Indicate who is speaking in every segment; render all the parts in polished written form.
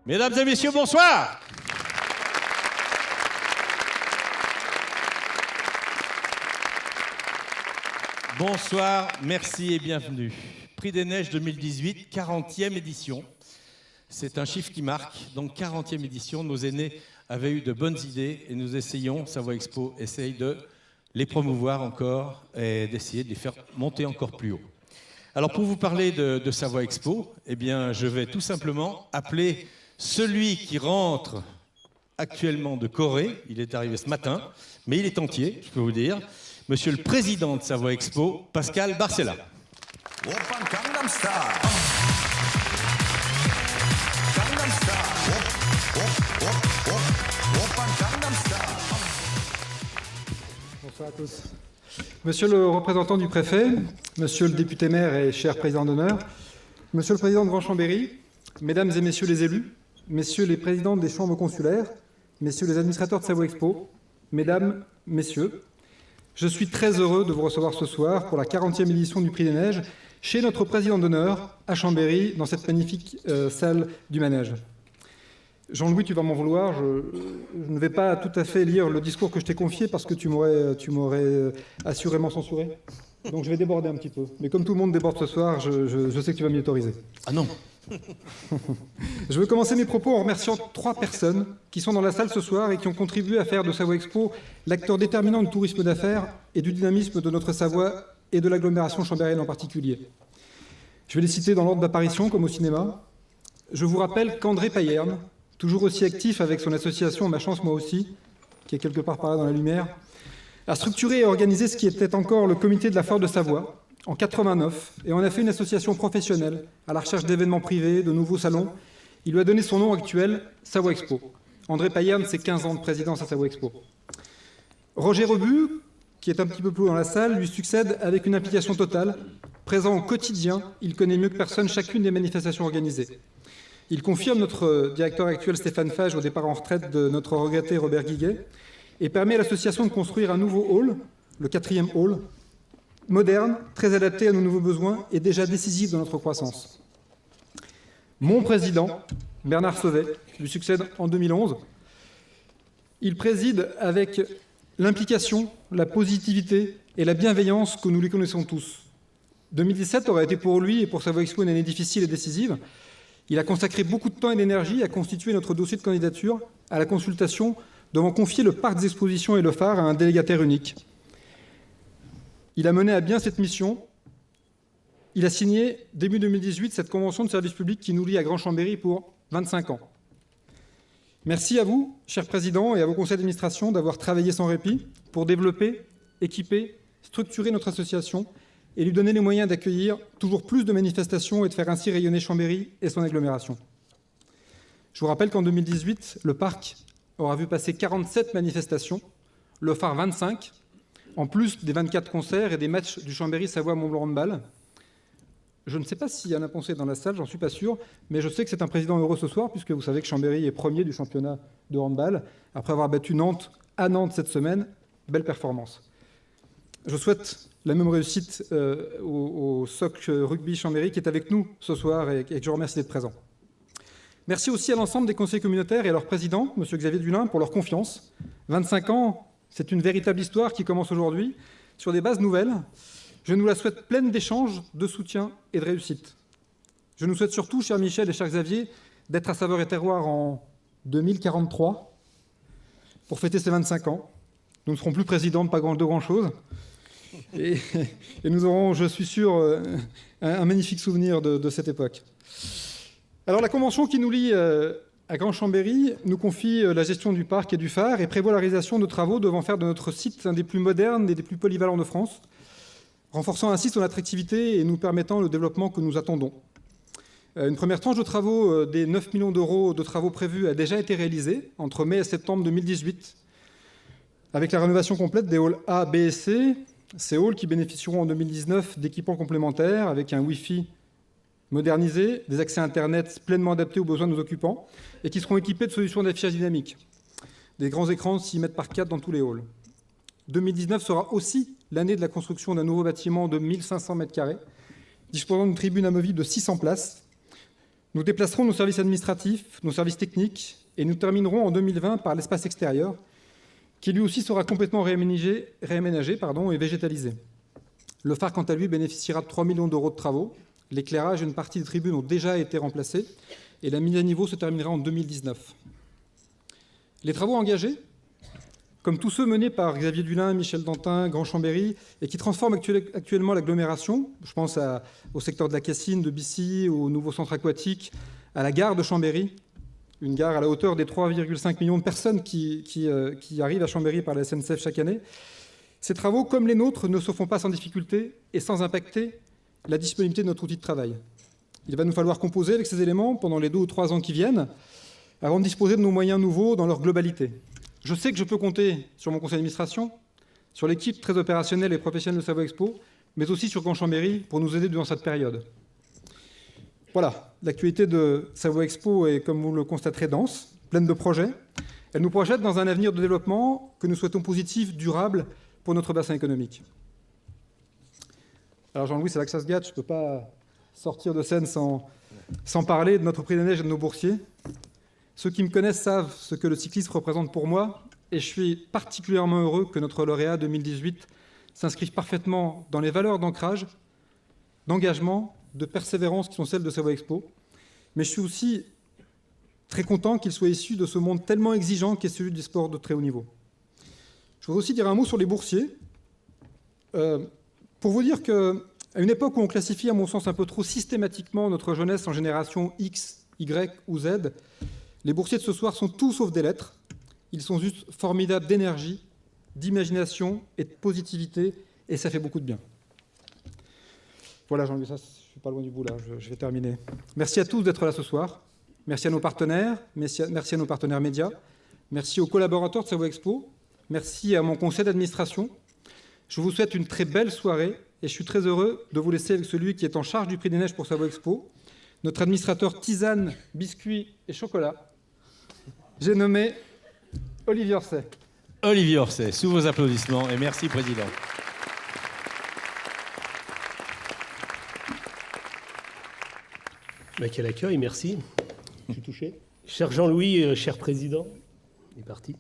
Speaker 1: Mesdames et messieurs, bonsoir. Bonsoir, merci et bienvenue. Prix des Neiges 2018, 40e édition. C'est un chiffre qui marque, donc 40e édition. Nos aînés avaient eu de bonnes idées et nous essayons, Savoie Expo essaye de les promouvoir encore et d'essayer de les faire monter encore plus haut. Alors pour vous parler de Savoie Expo, eh bien, je vais tout simplement appeler celui qui rentre actuellement de Corée. Il est arrivé ce matin, mais il est entier, je peux vous dire. Monsieur le président de Savoie Expo, Pascal Barcella.
Speaker 2: Bonsoir à tous. Monsieur le représentant du préfet, monsieur le député maire et cher président d'honneur, monsieur le président de Grand-Chambéry, mesdames et messieurs les élus, messieurs les présidents des chambres consulaires, messieurs les administrateurs de Savoie Expo, mesdames, messieurs, je suis très heureux de vous recevoir ce soir pour la 40e édition du Prix des Neiges chez notre président d'honneur à Chambéry, dans cette magnifique salle du manège. Jean-Louis, tu vas m'en vouloir, je ne vais pas tout à fait lire le discours que je t'ai confié parce que tu m'aurais assurément censuré. Donc je vais déborder un petit peu. Mais comme tout le monde déborde ce soir, je sais que tu vas m'y autoriser.
Speaker 1: Ah non.
Speaker 2: Je veux commencer mes propos en remerciant 3 personnes qui sont dans la salle ce soir et qui ont contribué à faire de Savoie Expo l'acteur déterminant du tourisme d'affaires et du dynamisme de notre Savoie et de l'agglomération chambérienne en particulier. Je vais les citer dans l'ordre d'apparition comme au cinéma. Je vous rappelle qu'André Payerne, toujours aussi actif avec son association Ma Chance Moi Aussi, qui est quelque part par là dans la lumière, a structuré et organisé ce qui était encore le comité de la Foire de Savoie en 89 et en a fait une association professionnelle à la recherche d'événements privés, de nouveaux salons. Il lui a donné son nom actuel, Savoie Expo. André Payerne, c'est 15 ans de présidence à Savoie Expo. Roger Rebu, qui est un petit peu plus haut dans la salle, lui succède avec une implication totale. Présent au quotidien, il connaît mieux que personne chacune des manifestations organisées. Il confirme notre directeur actuel Stéphane Fage au départ en retraite de notre regretté Robert Guiguet et permet à l'association de construire un nouveau hall, le 4e hall, moderne, très adapté à nos nouveaux besoins et déjà décisif dans notre croissance. Mon président, Bernard Sauvet, lui succède en 2011. Il préside avec l'implication, la positivité et la bienveillance que nous lui connaissons tous. 2017 aurait été pour lui et pour Savoie Expo une année difficile et décisive. Il a consacré beaucoup de temps et d'énergie à constituer notre dossier de candidature à la consultation devant confier le parc des expositions et le phare à un délégataire unique. Il a mené à bien cette mission. Il a signé, début 2018, cette convention de service public qui nous lie à Grand-Chambéry pour 25 ans. Merci à vous, cher président, et à vos conseils d'administration d'avoir travaillé sans répit pour développer, équiper, structurer notre association et lui donner les moyens d'accueillir toujours plus de manifestations et de faire ainsi rayonner Chambéry et son agglomération. Je vous rappelle qu'en 2018, le parc aura vu passer 47 manifestations, le phare 25, en plus des 24 concerts et des matchs du Chambéry-Savoie-Mont-Blanc Handball. Je ne sais pas s'il y en a pensé dans la salle, j'en suis pas sûr, mais je sais que c'est un président heureux ce soir, puisque vous savez que Chambéry est premier du championnat de handball, après avoir battu Nantes à Nantes cette semaine. Belle performance. Je souhaite la même réussite au SOC Rugby Chambéry qui est avec nous ce soir et que je remercie d'être présent. Merci aussi à l'ensemble des conseillers communautaires et à leur président, M. Xavier Dulin, pour leur confiance. 25 ans, c'est une véritable histoire qui commence aujourd'hui sur des bases nouvelles. Je nous la souhaite pleine d'échanges, de soutien et de réussite. Je nous souhaite surtout, cher Michel et cher Xavier, d'être à Saveurs et Terroirs en 2043 pour fêter ces 25 ans. Nous ne serons plus présidents de pas de grand-chose. Et nous aurons, je suis sûr, un magnifique souvenir de cette époque. Alors la convention qui nous lie à Grand-Chambéry nous confie la gestion du parc et du phare et prévoit la réalisation de travaux devant faire de notre site un des plus modernes et des plus polyvalents de France, renforçant ainsi son attractivité et nous permettant le développement que nous attendons. Une première tranche de travaux des 9 millions d'euros de travaux prévus a déjà été réalisée entre mai et septembre 2018, avec la rénovation complète des halls A, B et C, ces halls qui bénéficieront en 2019 d'équipements complémentaires avec un Wi-Fi modernisé, des accès Internet pleinement adaptés aux besoins de nos occupants et qui seront équipés de solutions d'affichage dynamique. Des grands écrans 6 mètres par 4 dans tous les halls. 2019 sera aussi l'année de la construction d'un nouveau bâtiment de 1500 m², disposant d'une tribune amovible de 600 places, Nous déplacerons nos services administratifs, nos services techniques, et nous terminerons en 2020 par l'espace extérieur, qui lui aussi sera complètement réaménagé et végétalisé. Le phare, quant à lui, bénéficiera de 3 millions d'euros de travaux. L'éclairage et une partie des tribunes ont déjà été remplacés, et la mise à niveau se terminera en 2019. Les travaux engagés, comme tous ceux menés par Xavier Dulin, Michel Dantin, Grand Chambéry, et qui transforment actuellement l'agglomération, je pense au secteur de la Cassine, de Bissy, au nouveau centre aquatique, à la gare de Chambéry, une gare à la hauteur des 3,5 millions de personnes qui arrivent à Chambéry par la SNCF chaque année. Ces travaux, comme les nôtres, ne se font pas sans difficulté et sans impacter la disponibilité de notre outil de travail. Il va nous falloir composer avec ces éléments pendant les 2 ou 3 ans qui viennent, avant de disposer de nos moyens nouveaux dans leur globalité. Je sais que je peux compter sur mon conseil d'administration, sur l'équipe très opérationnelle et professionnelle de Savoie Expo, mais aussi sur Grand Chambéry pour nous aider durant cette période. Voilà, l'actualité de Savoie Expo est, comme vous le constaterez, dense, pleine de projets. Elle nous projette dans un avenir de développement que nous souhaitons positif, durable pour notre bassin économique. Alors Jean-Louis, c'est là que ça se gâte, je ne peux pas sortir de scène sans parler de notre prix des neiges et de nos boursiers. Ceux qui me connaissent savent ce que le cyclisme représente pour moi, et je suis particulièrement heureux que notre lauréat 2018 s'inscrive parfaitement dans les valeurs d'ancrage, d'engagement, de persévérance qui sont celles de Savoie Expo. Mais je suis aussi très content qu'il soit issu de ce monde tellement exigeant qu'est celui du sport de très haut niveau. Je voudrais aussi dire un mot sur les boursiers, pour vous dire qu'à une époque où on classifie, à mon sens, un peu trop systématiquement notre jeunesse en génération X, Y ou Z, les boursiers de ce soir sont tout sauf des lettres. Ils sont juste formidables d'énergie, d'imagination et de positivité, et ça fait beaucoup de bien. Voilà, Jean-Louis, ça, je ne suis pas loin du bout, là, je vais terminer. Merci à tous d'être là ce soir. Merci à nos partenaires, merci à nos partenaires médias. Merci aux collaborateurs de Savoie Expo. Merci à mon conseil d'administration. Je vous souhaite une très belle soirée, et je suis très heureux de vous laisser avec celui qui est en charge du prix des neiges pour Savoie Expo, notre administrateur tisane, biscuits et chocolat. J'ai nommé Olivier Orsay.
Speaker 1: Olivier Orsay, sous vos applaudissements, et merci, Président.
Speaker 3: Quel accueil, merci. Je suis touché. Cher Jean-Louis, cher Président, il est parti.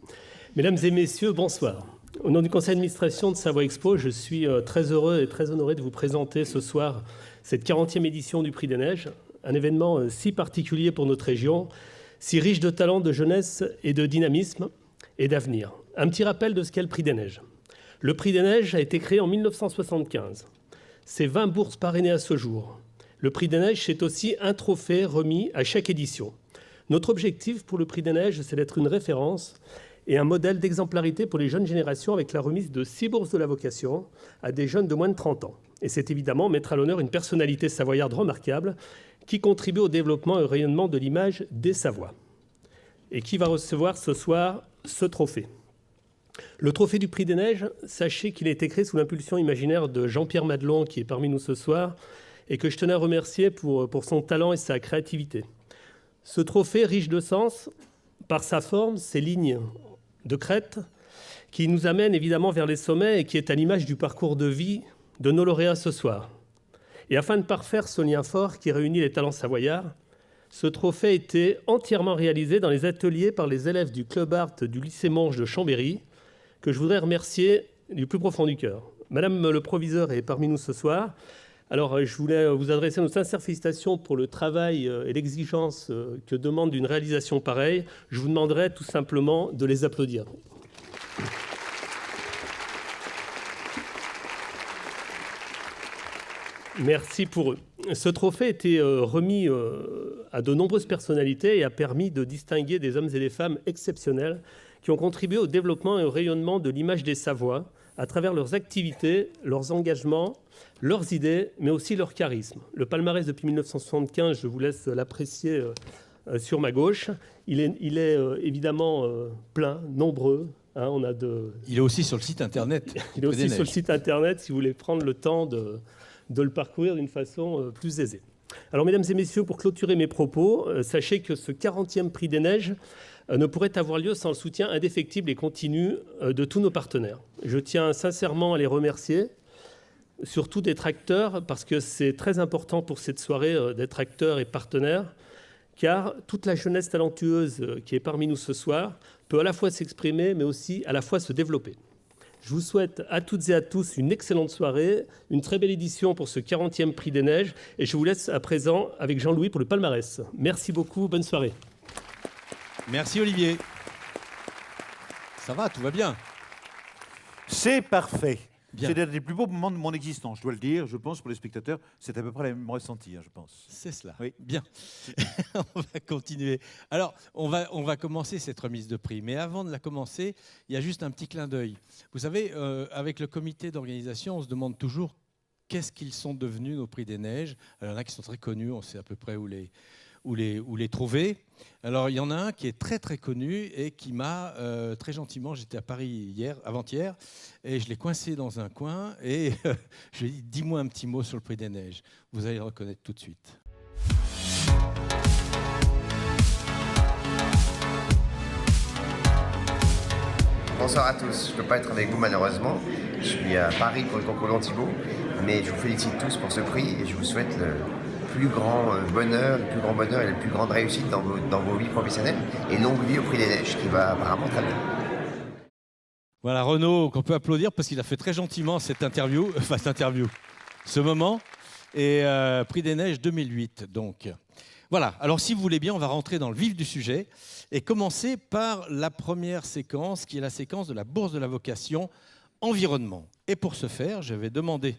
Speaker 3: Mesdames et messieurs, bonsoir. Au nom du conseil d'administration de Savoie Expo, je suis très heureux et très honoré de vous présenter ce soir cette 40e édition du Prix des Neiges, un événement si particulier pour notre région, si riche de talent, de jeunesse et de dynamisme et d'avenir. Un petit rappel de ce qu'est le Prix des Neiges. Le Prix des Neiges a été créé en 1975. C'est 20 bourses parrainées à ce jour. Le Prix des Neiges, c'est aussi un trophée remis à chaque édition. Notre objectif pour le Prix des Neiges, c'est d'être une référence et un modèle d'exemplarité pour les jeunes générations avec la remise de 6 bourses de la vocation à des jeunes de moins de 30 ans. Et c'est évidemment mettre à l'honneur une personnalité savoyarde remarquable qui contribue au développement et au rayonnement de l'image des Savoies. Et qui va recevoir ce soir ce trophée. Le trophée du Prix des Neiges, sachez qu'il a été créé sous l'impulsion imaginaire de Jean-Pierre Madelon, qui est parmi nous ce soir, et que je tenais à remercier pour son talent et sa créativité. Ce trophée, riche de sens, par sa forme, ses lignes de crête, qui nous amène évidemment vers les sommets et qui est à l'image du parcours de vie de nos lauréats ce soir. Et afin de parfaire ce lien fort qui réunit les talents savoyards, ce trophée a été entièrement réalisé dans les ateliers par les élèves du Club Art du lycée Monge de Chambéry, que je voudrais remercier du plus profond du cœur. Madame le proviseur est parmi nous ce soir. Alors, je voulais vous adresser nos sincères félicitations pour le travail et l'exigence que demande une réalisation pareille. Je vous demanderai tout simplement de les applaudir. Merci pour eux. Ce trophée a été remis à de nombreuses personnalités et a permis de distinguer des hommes et des femmes exceptionnels qui ont contribué au développement et au rayonnement de l'image des Savoies à travers leurs activités, leurs engagements, leurs idées, mais aussi leur charisme. Le palmarès depuis 1975, je vous laisse l'apprécier sur ma gauche. Il est évidemment plein, nombreux. Hein,
Speaker 1: Il est aussi sur le site internet.
Speaker 3: Il est aussi sur le site internet si vous voulez prendre le temps de le parcourir d'une façon plus aisée. Alors, mesdames et messieurs, pour clôturer mes propos, sachez que ce 40e Prix des Neiges ne pourrait avoir lieu sans le soutien indéfectible et continu de tous nos partenaires. Je tiens sincèrement à les remercier, surtout d'être acteurs, parce que c'est très important pour cette soirée d'être acteurs et partenaires. car toute la jeunesse talentueuse qui est parmi nous ce soir peut à la fois s'exprimer, mais aussi à la fois se développer. Je vous souhaite à toutes et à tous une excellente soirée, une très belle édition pour ce 40e Prix des Neiges, et je vous laisse à présent avec Jean-Louis pour le palmarès. Merci beaucoup, bonne soirée.
Speaker 1: Merci Olivier. Ça va, tout va bien.
Speaker 4: C'est parfait.
Speaker 1: Bien.
Speaker 4: C'est l'un des plus beaux moments de mon existence, je dois le dire. Je pense pour les spectateurs, c'est à peu près le même ressenti, je pense.
Speaker 1: C'est cela.
Speaker 4: Oui.
Speaker 1: Bien. On va continuer. Alors, on va commencer cette remise de prix. Mais avant de la commencer, il y a juste un petit clin d'œil. Vous savez, avec le comité d'organisation, on se demande toujours qu'est-ce qu'ils sont devenus nos prix des neiges. Alors, il y en a qui sont très connus, on sait à peu près où les trouver. Alors, il y en a un qui est très très connu et qui m'a très gentiment, j'étais à Paris avant-hier, et je l'ai coincé dans un coin et je lui ai dit, dis-moi un petit mot sur le prix des neiges. Vous allez le reconnaître tout de suite.
Speaker 5: Bonsoir à tous, je ne peux pas être avec vous malheureusement, je suis à Paris pour le concours d'Antibo, mais je vous félicite tous pour ce prix et je vous souhaite le plus grand bonheur et la plus grande réussite dans vos vies professionnelles et longue vie au Prix des Neiges qui va apparemment très bien.
Speaker 1: Voilà Renaud, qu'on peut applaudir parce qu'il a fait très gentiment ce moment, et Prix des Neiges 2008 donc. Voilà, alors si vous voulez bien, on va rentrer dans le vif du sujet et commencer par la première séquence qui est la séquence de la Bourse de la vocation environnement. Et pour ce faire, je vais demander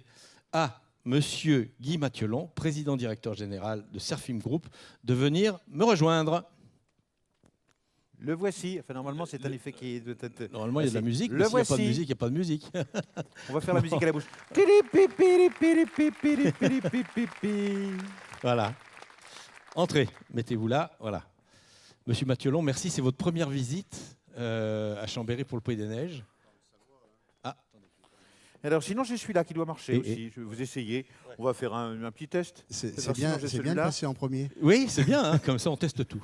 Speaker 1: à Monsieur Guy Mathiolon, président-directeur général de Surfim Group, de venir me rejoindre.
Speaker 4: Le voici. Enfin, normalement, c'est un effet qui doit être...
Speaker 1: Normalement, il y a de la musique,
Speaker 4: Le
Speaker 1: mais s'il n'y a pas de
Speaker 4: voici.
Speaker 1: musique, il n'y a pas de musique.
Speaker 4: On va faire la musique à la bouche.
Speaker 1: Voilà. Entrez, mettez-vous là. Voilà. Monsieur Mathiolon, merci. C'est votre première visite à Chambéry pour le Prix des Neiges.
Speaker 4: Alors, sinon, j'ai celui-là qui doit marcher
Speaker 1: Et-
Speaker 4: aussi. Je vais vous essayer. On va faire un petit test.
Speaker 6: C'est
Speaker 4: Alors,
Speaker 6: bien,
Speaker 4: sinon, j'ai
Speaker 6: c'est bien de
Speaker 4: celui-là.
Speaker 6: passer en premier.
Speaker 1: Oui, c'est bien, hein, comme ça on teste tout.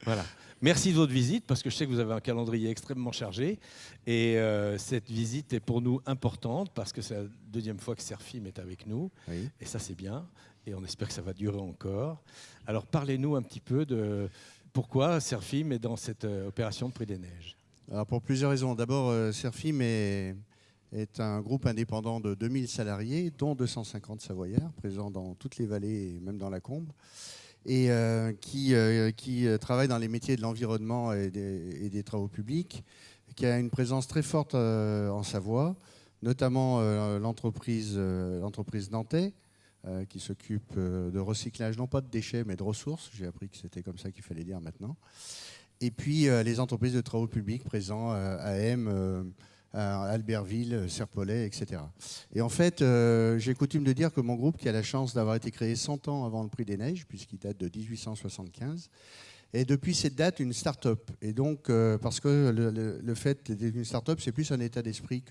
Speaker 1: Voilà. Merci de votre visite, parce que je sais que vous avez un calendrier extrêmement chargé. Et cette visite est pour nous importante, parce que c'est la deuxième fois que Surfim est avec nous.
Speaker 6: Oui.
Speaker 1: Et ça, c'est bien. Et on espère que ça va durer encore. Alors, parlez-nous un petit peu de pourquoi Surfim est dans cette opération de Prix des Neiges.
Speaker 6: Alors pour plusieurs raisons. D'abord, Surfim est un groupe indépendant de 2000 salariés, dont 250 savoyards, présents dans toutes les vallées et même dans la Combe, et qui travaille dans les métiers de l'environnement et des travaux publics, qui a une présence très forte en Savoie, notamment l'entreprise Nantais, qui s'occupe de recyclage, non pas de déchets, mais de ressources. J'ai appris que c'était comme ça qu'il fallait dire maintenant. Et puis les entreprises de travaux publics présents à M, à Albertville, Serpollet, etc. Et en fait, j'ai coutume de dire que mon groupe, qui a la chance d'avoir été créé 100 ans avant le Prix des Neiges, puisqu'il date de 1875, est depuis cette date une start-up. Et donc, parce que le fait d'être une start-up, c'est plus un état d'esprit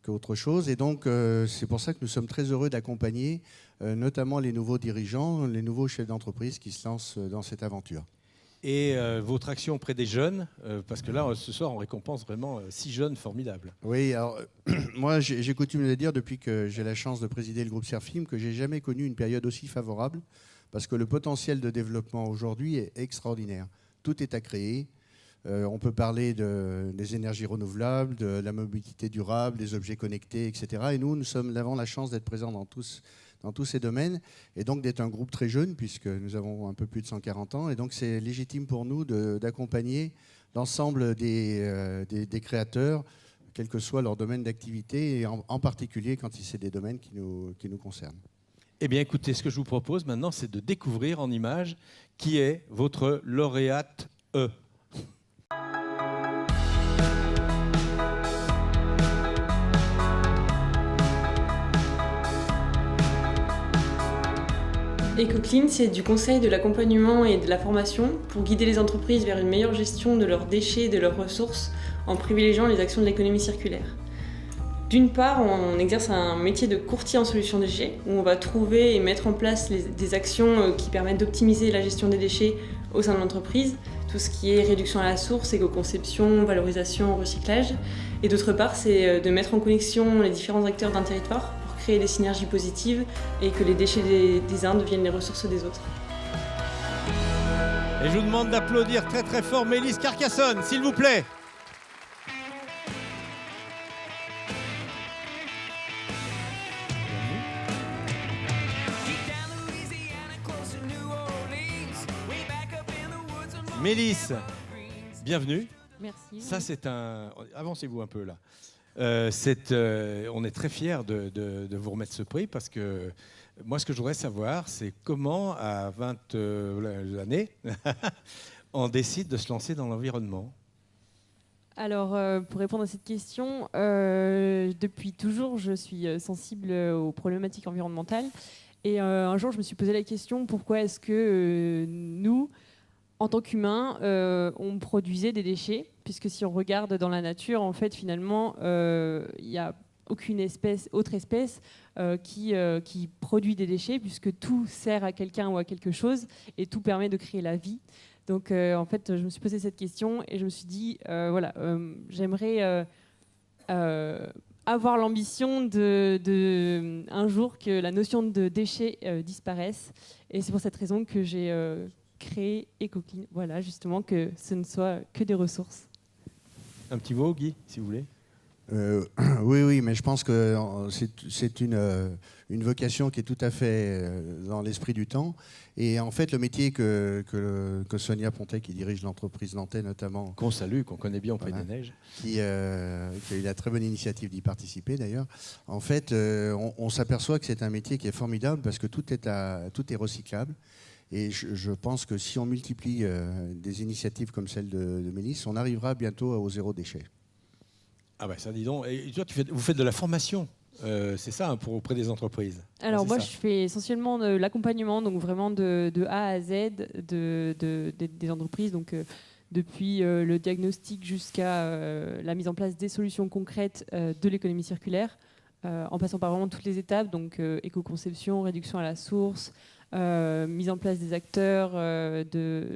Speaker 6: qu'autre chose. Et donc, c'est pour ça que nous sommes très heureux d'accompagner notamment les nouveaux dirigeants, les nouveaux chefs d'entreprise qui se lancent dans cette aventure.
Speaker 1: Et votre action auprès des jeunes, parce que là, ce soir, on récompense vraiment 6 jeunes formidables.
Speaker 6: Oui, alors moi j'ai coutume de le dire depuis que j'ai la chance de présider le groupe Surfim, que j'ai jamais connu une période aussi favorable, parce que le potentiel de développement aujourd'hui est extraordinaire. Tout est à créer. On peut parler des énergies renouvelables, de la mobilité durable, des objets connectés, etc. Et nous avons la chance d'être présents dans tous ces domaines, et donc d'être un groupe très jeune, puisque nous avons un peu plus de 140 ans, et donc c'est légitime pour nous d'accompagner l'ensemble des créateurs, quel que soit leur domaine d'activité, et en particulier quand c'est des domaines qui nous concernent.
Speaker 1: Eh bien, écoutez, ce que je vous propose maintenant, c'est de découvrir en images qui est votre lauréate E.
Speaker 7: EcoClean, c'est du conseil, de l'accompagnement et de la formation pour guider les entreprises vers une meilleure gestion de leurs déchets et de leurs ressources en privilégiant les actions de l'économie circulaire. D'une part, on exerce un métier de courtier en solutions déchets, où on va trouver et mettre en place des actions qui permettent d'optimiser la gestion des déchets au sein de l'entreprise, tout ce qui est réduction à la source, éco-conception, valorisation, recyclage. Et d'autre part, c'est de mettre en connexion les différents acteurs d'un territoire pour créer des synergies positives et que les déchets des uns deviennent les ressources des autres.
Speaker 1: Et je vous demande d'applaudir très très fort Mélisse Carcassonne, s'il vous plaît. Mélisse, bienvenue.
Speaker 7: Merci.
Speaker 1: Ça, c'est un... Avancez-vous un peu là. On est très fiers de vous remettre ce prix parce que moi, ce que je voudrais savoir, c'est comment, à 20 années, on décide de se lancer dans l'environnement.
Speaker 7: Alors, pour répondre à cette question, depuis toujours, je suis sensible aux problématiques environnementales. Et un jour, je me suis posé la question, pourquoi est-ce que nous, en tant qu'humains, on produisait des déchets, puisque si on regarde dans la nature, en fait, finalement, il n'y a aucune autre espèce qui produit des déchets, puisque tout sert à quelqu'un ou à quelque chose, et tout permet de créer la vie. Donc, en fait, je me suis posé cette question, et je me suis dit, j'aimerais avoir l'ambition un jour que la notion de déchets disparaisse. Et c'est pour cette raison que j'ai créé EcoClean. Voilà, justement, que ce ne soit que des ressources.
Speaker 1: Un petit mot, Guy, si vous voulez.
Speaker 6: Oui, mais je pense que c'est une vocation qui est tout à fait dans l'esprit du temps. Et en fait, le métier que Sonia Pontet, qui dirige l'entreprise nantaise notamment...
Speaker 1: Qu'on salue, qu'on connaît bien au Prix des Neiges.
Speaker 6: Qui a eu la très bonne initiative d'y participer d'ailleurs. En fait, on s'aperçoit que c'est un métier qui est formidable parce que tout est recyclable. Et je pense que si on multiplie des initiatives comme celle de Mélisse, on arrivera bientôt au zéro déchet.
Speaker 1: Ah ben ça, dis donc. Et toi, vous faites de la formation, c'est ça, hein, auprès des entreprises?
Speaker 7: Alors moi, je fais essentiellement de l'accompagnement, donc vraiment de A à Z des entreprises, donc depuis le diagnostic jusqu'à la mise en place des solutions concrètes de l'économie circulaire, en passant par vraiment toutes les étapes, donc éco-conception, réduction à la source, mise en place des acteurs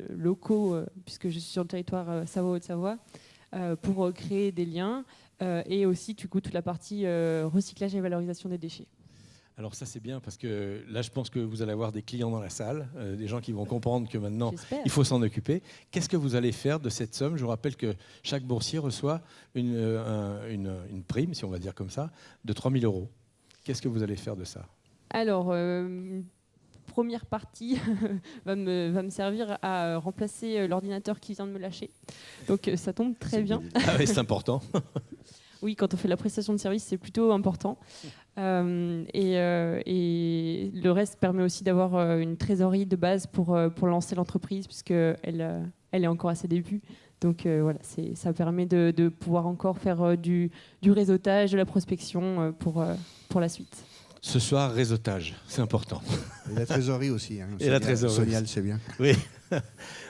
Speaker 7: locaux, puisque je suis sur le territoire Savoie-Haute-Savoie, pour créer des liens, et aussi du coup toute la partie recyclage et valorisation des déchets.
Speaker 1: Alors ça c'est bien parce que là je pense que vous allez avoir des clients dans la salle, des gens qui vont comprendre que maintenant il faut s'en occuper. Qu'est-ce que vous allez faire de cette somme? Je vous rappelle que chaque boursier reçoit une prime, si on va dire comme ça, de 3 000 €. Qu'est-ce que vous allez faire de ça?
Speaker 7: Alors, première partie va me servir à remplacer l'ordinateur qui vient de me lâcher. Donc ça tombe très bien.
Speaker 1: Ah oui, c'est important.
Speaker 7: Oui, quand on fait la prestation de service, c'est plutôt important. Et le reste permet aussi d'avoir une trésorerie de base pour lancer l'entreprise, puisqu'elle est encore à ses débuts. Donc voilà, ça permet de pouvoir encore faire du réseautage, de la prospection pour la suite.
Speaker 1: Ce soir, réseautage, c'est important.
Speaker 6: Et la trésorerie aussi. Hein.
Speaker 1: Et la trésorerie.
Speaker 6: Sonia, c'est bien.
Speaker 1: Oui.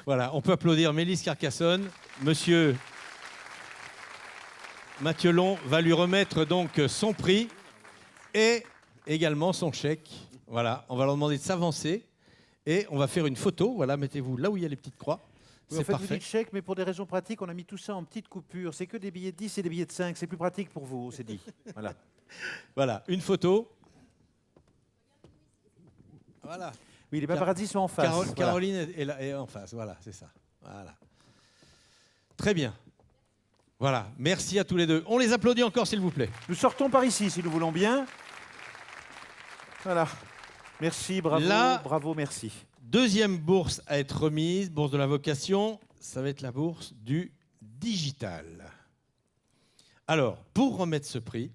Speaker 1: Voilà, on peut applaudir Mélisse Carcassonne. Monsieur Mathieu-Long va lui remettre donc son prix et également son chèque. Voilà, on va leur demander de s'avancer et on va faire une photo. Voilà, mettez-vous là où il y a les petites croix.
Speaker 4: Oui,
Speaker 1: C'est
Speaker 4: en fait,
Speaker 1: parfait.
Speaker 4: vous dites chèque, mais pour des raisons pratiques, on a mis tout ça en petites coupures. C'est que des billets de 10 et des billets de 5. C'est plus pratique pour vous, on s'est dit. Voilà.
Speaker 1: Voilà, une photo. Voilà.
Speaker 4: Oui, les paparazzis sont en face. Voilà.
Speaker 1: Caroline est en face, voilà, c'est ça. Voilà. Très bien. Voilà, merci à tous les deux. On les applaudit encore, s'il vous plaît.
Speaker 4: Nous sortons par ici, si nous voulons bien. Voilà. Merci, bravo, bravo, merci.
Speaker 1: Deuxième bourse à être remise, bourse de la vocation, ça va être la bourse du digital. Alors, pour remettre ce prix,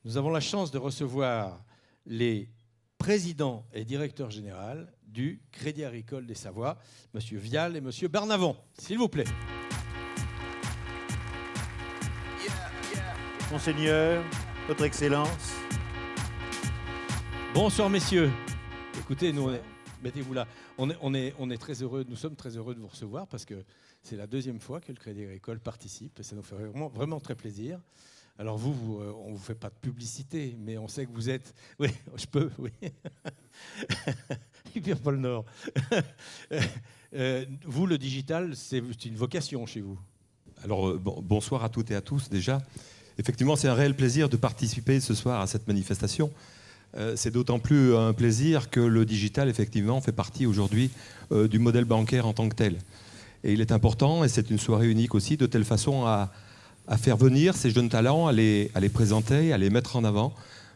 Speaker 1: nous avons la chance de recevoir les présidents et directeurs généraux du Crédit Agricole des Savoies, M. Vial et M. Barnavon. S'il vous plaît.
Speaker 4: Monseigneur, Votre Excellence.
Speaker 1: Bonsoir, messieurs. Écoutez, nous, mettez-vous là. On est très heureux, nous sommes très heureux de vous recevoir parce que c'est la deuxième fois que le Crédit Agricole participe et ça nous fait vraiment très plaisir. Alors on ne vous fait pas de publicité, mais on sait que vous êtes... Oui, je peux, oui. Pierre-Paul Nord. Vous, le digital, c'est une vocation chez vous.
Speaker 8: Alors, bonsoir à toutes et à tous déjà. Effectivement, c'est un réel plaisir de participer ce soir à cette manifestation. C'est d'autant plus un plaisir que le digital, effectivement, fait partie aujourd'hui du modèle bancaire en tant que tel. Et il est important, et c'est une soirée unique aussi, de telle façon à faire venir ces jeunes talents, à les présenter, à les mettre en avant,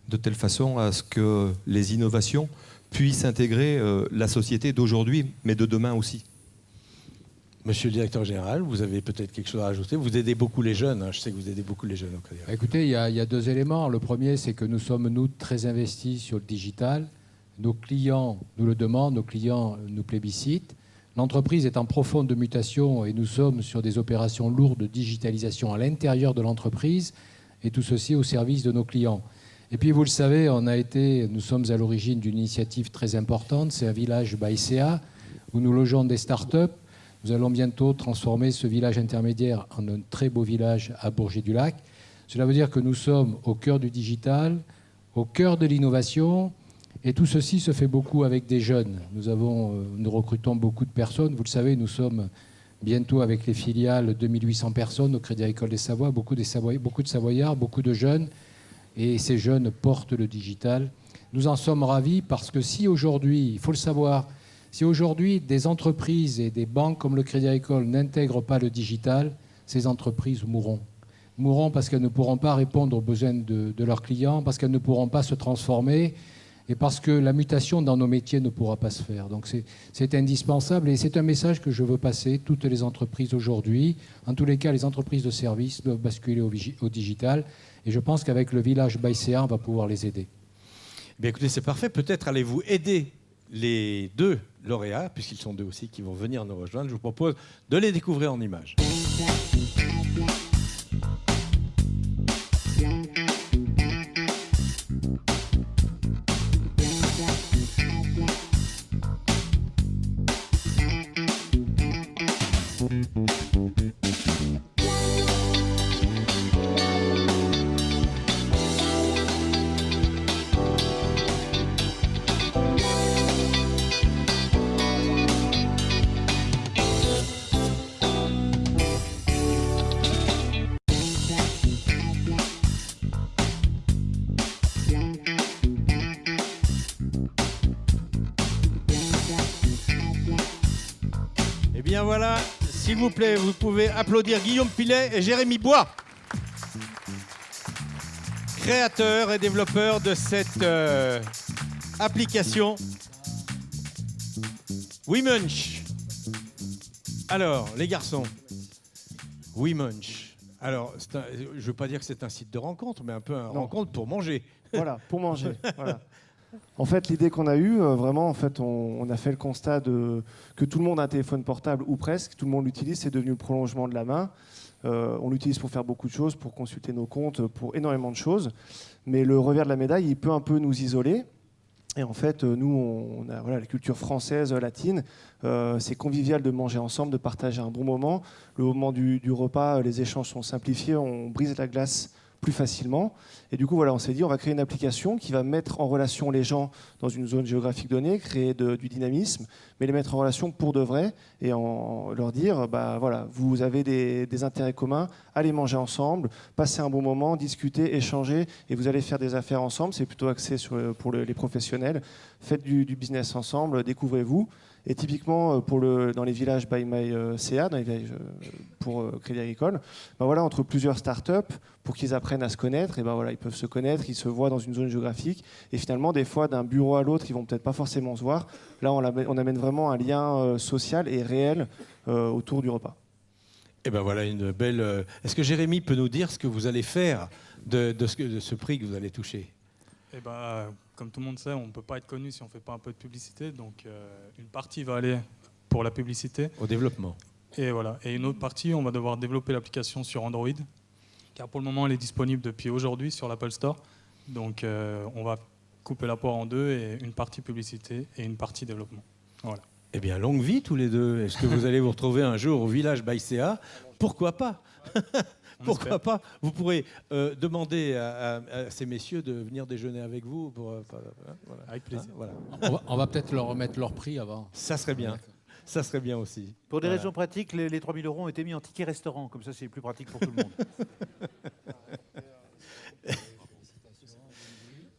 Speaker 8: de telle façon à ce que les innovations puissent intégrer la société d'aujourd'hui, mais de demain aussi.
Speaker 1: Monsieur le directeur général, vous avez peut-être quelque chose à ajouter. Vous aidez beaucoup les jeunes. Je sais que vous aidez beaucoup les jeunes au Crédit Agricole.
Speaker 9: Écoutez, il y a deux éléments. Le premier, c'est que nous sommes, nous, très investis sur le digital. Nos clients nous le demandent, nos clients nous plébiscitent. L'entreprise est en profonde mutation et nous sommes sur des opérations lourdes de digitalisation à l'intérieur de l'entreprise et tout ceci au service de nos clients. Et puis, vous le savez, nous sommes à l'origine d'une initiative très importante. C'est un village BAICA où nous logeons des start-up. Nous allons bientôt transformer ce village intermédiaire en un très beau village à Bourget-du-Lac. Cela veut dire que nous sommes au cœur du digital, au cœur de l'innovation, et tout ceci se fait beaucoup avec des jeunes. Nous recrutons beaucoup de personnes. Vous le savez, nous sommes bientôt avec les filiales 2800 personnes au Crédit Agricole des Savoies, beaucoup de Savoyards, beaucoup de jeunes, et ces jeunes portent le digital. Nous en sommes ravis parce que si aujourd'hui, il faut le savoir, si aujourd'hui des entreprises et des banques comme le Crédit Agricole n'intègrent pas le digital, ces entreprises mourront. Mourront parce qu'elles ne pourront pas répondre aux besoins de leurs clients, parce qu'elles ne pourront pas se transformer et parce que la mutation dans nos métiers ne pourra pas se faire. Donc c'est indispensable et c'est un message que je veux passer. Toutes les entreprises aujourd'hui, en tous les cas les entreprises de services doivent basculer au digital et je pense qu'avec le village BAICA, on va pouvoir les aider.
Speaker 1: Bien, écoutez, c'est parfait. Peut-être allez-vous aider les deux lauréats, puisqu'ils sont deux aussi qui vont venir nous rejoindre. Je vous propose de les découvrir en images. Bien voilà, s'il vous plaît, vous pouvez applaudir Guillaume Pilet et Jérémy Bois, créateurs et développeurs de cette application WeMunch. Alors, les garçons, WeMunch. Alors, je ne veux pas dire que c'est un site de rencontre, mais un peu un rencontre pour manger.
Speaker 10: Voilà, pour manger. Voilà. En fait, l'idée qu'on a eue, vraiment, en fait, on a fait le constat que tout le monde a un téléphone portable, ou presque, tout le monde l'utilise, c'est devenu le prolongement de la main. On l'utilise pour faire beaucoup de choses, pour consulter nos comptes, pour énormément de choses. Mais le revers de la médaille, il peut un peu nous isoler. Et en fait, nous, on a la culture française, latine. C'est convivial de manger ensemble, de partager un bon moment. Le moment du repas, les échanges sont simplifiés, on brise la glace plus facilement. Et du coup, voilà, on s'est dit, on va créer une application qui va mettre en relation les gens dans une zone géographique donnée, créer du dynamisme, mais les mettre en relation pour de vrai et leur dire, bah, voilà, vous avez des intérêts communs, allez manger ensemble, passez un bon moment, discuter, échanger, et vous allez faire des affaires ensemble. C'est plutôt axé pour les professionnels. Faites du business ensemble, découvrez-vous. Et typiquement, dans les villages by MyCA, dans les villages pour Crédit Agricole, ben voilà, entre plusieurs startups, pour qu'ils apprennent à se connaître, et ben voilà, ils peuvent se connaître, ils se voient dans une zone géographique. Et finalement, des fois, d'un bureau à l'autre, ils vont peut-être pas forcément se voir. Là, on amène vraiment un lien social et réel autour du repas.
Speaker 1: Et ben voilà une belle. Est-ce que Jérémy peut nous dire ce que vous allez faire de ce prix que vous allez toucher?
Speaker 11: Eh ben, comme tout le monde sait, on ne peut pas être connu si on ne fait pas un peu de publicité. Donc, une partie va aller pour la publicité.
Speaker 1: Au développement.
Speaker 11: Et voilà. Et une autre partie, on va devoir développer l'application sur Android. Car pour le moment, elle est disponible depuis aujourd'hui sur l'Apple Store. Donc, on va couper la poire en deux, et une partie publicité et une partie développement. Voilà.
Speaker 1: Eh bien, longue vie tous les deux. Est-ce que vous allez vous retrouver un jour au village BAICA? Pourquoi pas? Pourquoi pas? Vous pourrez demander à ces messieurs de venir déjeuner avec vous.
Speaker 11: Voilà. Avec plaisir.
Speaker 1: Voilà.
Speaker 9: On va peut-être leur remettre leur prix avant.
Speaker 1: Ça serait bien. Ça serait bien aussi.
Speaker 4: Pour des raisons pratiques, les 3 000 € ont été mis en ticket restaurant. Comme ça, c'est plus pratique pour tout le monde.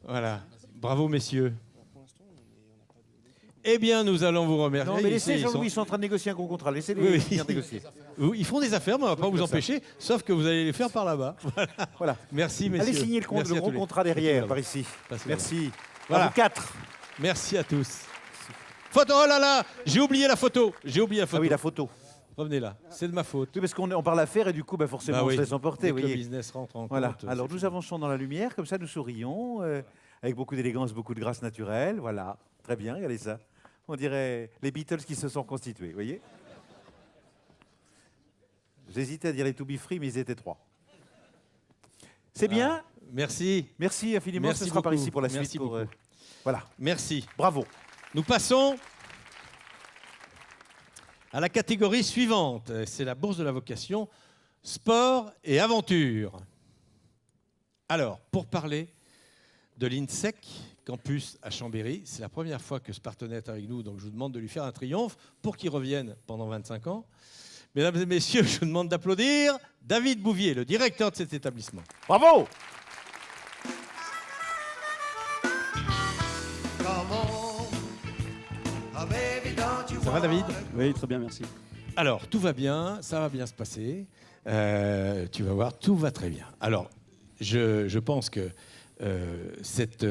Speaker 1: Voilà. Bravo, messieurs. Eh bien, nous allons vous remercier.
Speaker 4: Non, mais laissez
Speaker 1: Ils
Speaker 4: Jean-Louis, ils sont en train de négocier un gros contrat. Laissez-les
Speaker 1: Oui, oui.
Speaker 4: finir de négocier.
Speaker 1: Ils font des affaires, mais on ne va pas vous empêcher, sauf que vous allez les faire par là-bas.
Speaker 4: Voilà.
Speaker 1: Merci, messieurs.
Speaker 4: Allez signer le
Speaker 1: Merci à
Speaker 4: gros
Speaker 1: tous les-
Speaker 4: contrat derrière, par ici. Merci.
Speaker 1: Voilà.
Speaker 4: À vous 4.
Speaker 1: Merci à tous. Photo, oh là là, j'ai oublié la photo.
Speaker 4: Ah oui, la photo.
Speaker 1: Revenez là, c'est de ma faute.
Speaker 4: Oui, parce qu'on parle affaires et du coup, forcément,
Speaker 1: Bah oui.
Speaker 4: on se laisse emporter.
Speaker 1: Dès que
Speaker 4: Voyez.
Speaker 1: le business rentre en
Speaker 4: Voilà.
Speaker 1: compte.
Speaker 4: Alors,
Speaker 1: c'est
Speaker 4: nous
Speaker 1: fini.
Speaker 4: avançons dans la lumière, comme ça, nous sourions, avec beaucoup d'élégance, beaucoup de grâce naturelle. Voilà. Très bien, regardez ça. On dirait les Beatles qui se sont constitués, vous voyez. J'hésitais à dire les To Be Free, mais ils étaient 3. C'est bien.
Speaker 1: Merci.
Speaker 4: Merci infiniment.
Speaker 1: Merci
Speaker 4: Ce sera par
Speaker 1: beaucoup.
Speaker 4: ici pour la
Speaker 1: Merci
Speaker 4: suite.
Speaker 1: beaucoup.
Speaker 4: Voilà.
Speaker 1: Merci.
Speaker 4: Bravo.
Speaker 1: Nous passons à la catégorie suivante. C'est la bourse de la vocation, sport et aventure. Alors, pour parler de l'INSEC, campus à Chambéry, c'est la première fois que ce partenaire est avec nous, donc je vous demande de lui faire un triomphe pour qu'il revienne pendant 25 ans. Mesdames et messieurs, je vous demande d'applaudir David Bouvier, le directeur de cet établissement.
Speaker 4: Bravo.
Speaker 1: Ça va, David?
Speaker 12: Oui, très bien, merci.
Speaker 1: Alors, tout va bien, ça va bien se passer. Tu vas voir, tout va très bien. Alors, je pense que cette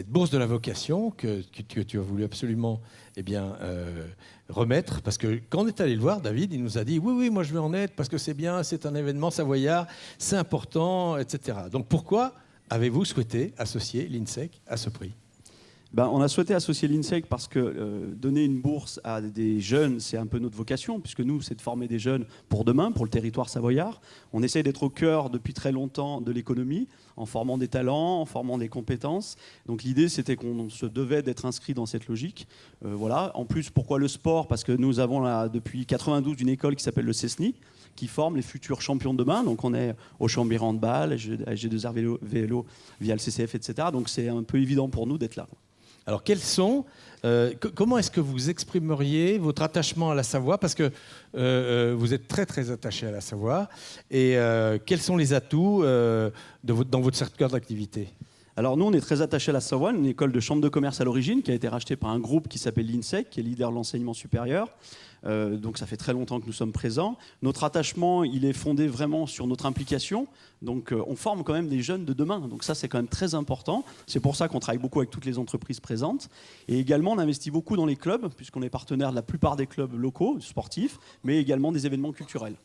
Speaker 1: bourse de la vocation que tu as voulu absolument remettre, parce que quand on est allé le voir, David, il nous a dit oui, moi je vais en être parce que c'est bien, c'est un événement savoyard, c'est important, etc. Donc pourquoi avez-vous souhaité associer l'INSEC à ce prix ?
Speaker 12: On a souhaité associer l'INSEC parce que donner une bourse à des jeunes, c'est un peu notre vocation, puisque nous, c'est de former des jeunes pour demain, pour le territoire savoyard. On essaye d'être au cœur depuis très longtemps de l'économie, en formant des talents, en formant des compétences. Donc l'idée, c'était qu'on se devait d'être inscrit dans cette logique. Voilà. En plus, pourquoi le sport ? Parce que nous avons là, depuis 92 une école qui s'appelle le CESNI, qui forme les futurs champions de demain. Donc on est au Chambéry Handball, à G2R vélo via le CCF, etc. Donc c'est un peu évident pour nous d'être là.
Speaker 1: Alors, comment est-ce que vous exprimeriez votre attachement à la Savoie ? Parce que vous êtes très, très attaché à la Savoie. Et quels sont les atouts dans votre secteur d'activité ?
Speaker 12: Alors nous, on est très attachés à la Savoie, une école de chambre de commerce à l'origine qui a été rachetée par un groupe qui s'appelle l'INSEC, qui est leader de l'enseignement supérieur. Donc ça fait très longtemps que nous sommes présents. Notre attachement, il est fondé vraiment sur notre implication. Donc on forme quand même des jeunes de demain. Donc ça, c'est quand même très important. C'est pour ça qu'on travaille beaucoup avec toutes les entreprises présentes. Et également, on investit beaucoup dans les clubs, puisqu'on est partenaire de la plupart des clubs locaux, sportifs, mais également des événements culturels.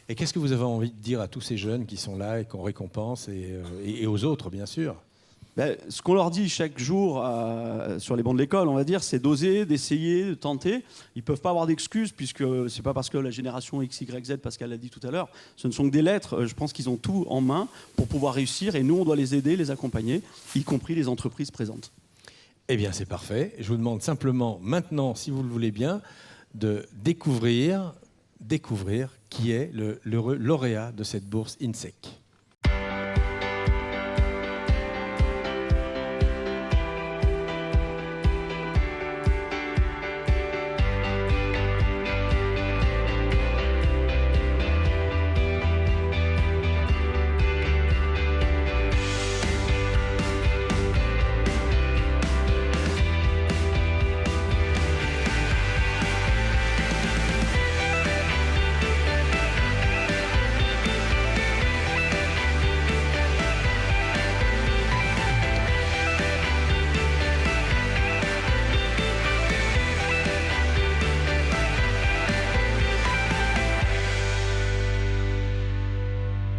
Speaker 1: Et qu'est-ce que vous avez envie de dire à tous ces jeunes qui sont là et qu'on récompense et aux autres, bien sûr ?
Speaker 12: Ce qu'on leur dit chaque jour sur les bancs de l'école, on va dire, c'est d'oser, d'essayer, de tenter. Ils ne peuvent pas avoir d'excuses, puisque ce n'est pas parce que la génération X, Y, Z, Pascal l'a dit tout à l'heure, ce ne sont que des lettres. Je pense qu'ils ont tout en main pour pouvoir réussir, et nous, on doit les aider, les accompagner, y compris les entreprises présentes.
Speaker 1: Eh bien, c'est parfait. Je vous demande simplement, maintenant, si vous le voulez bien, de découvrir qui est le lauréat de cette bourse INSEC.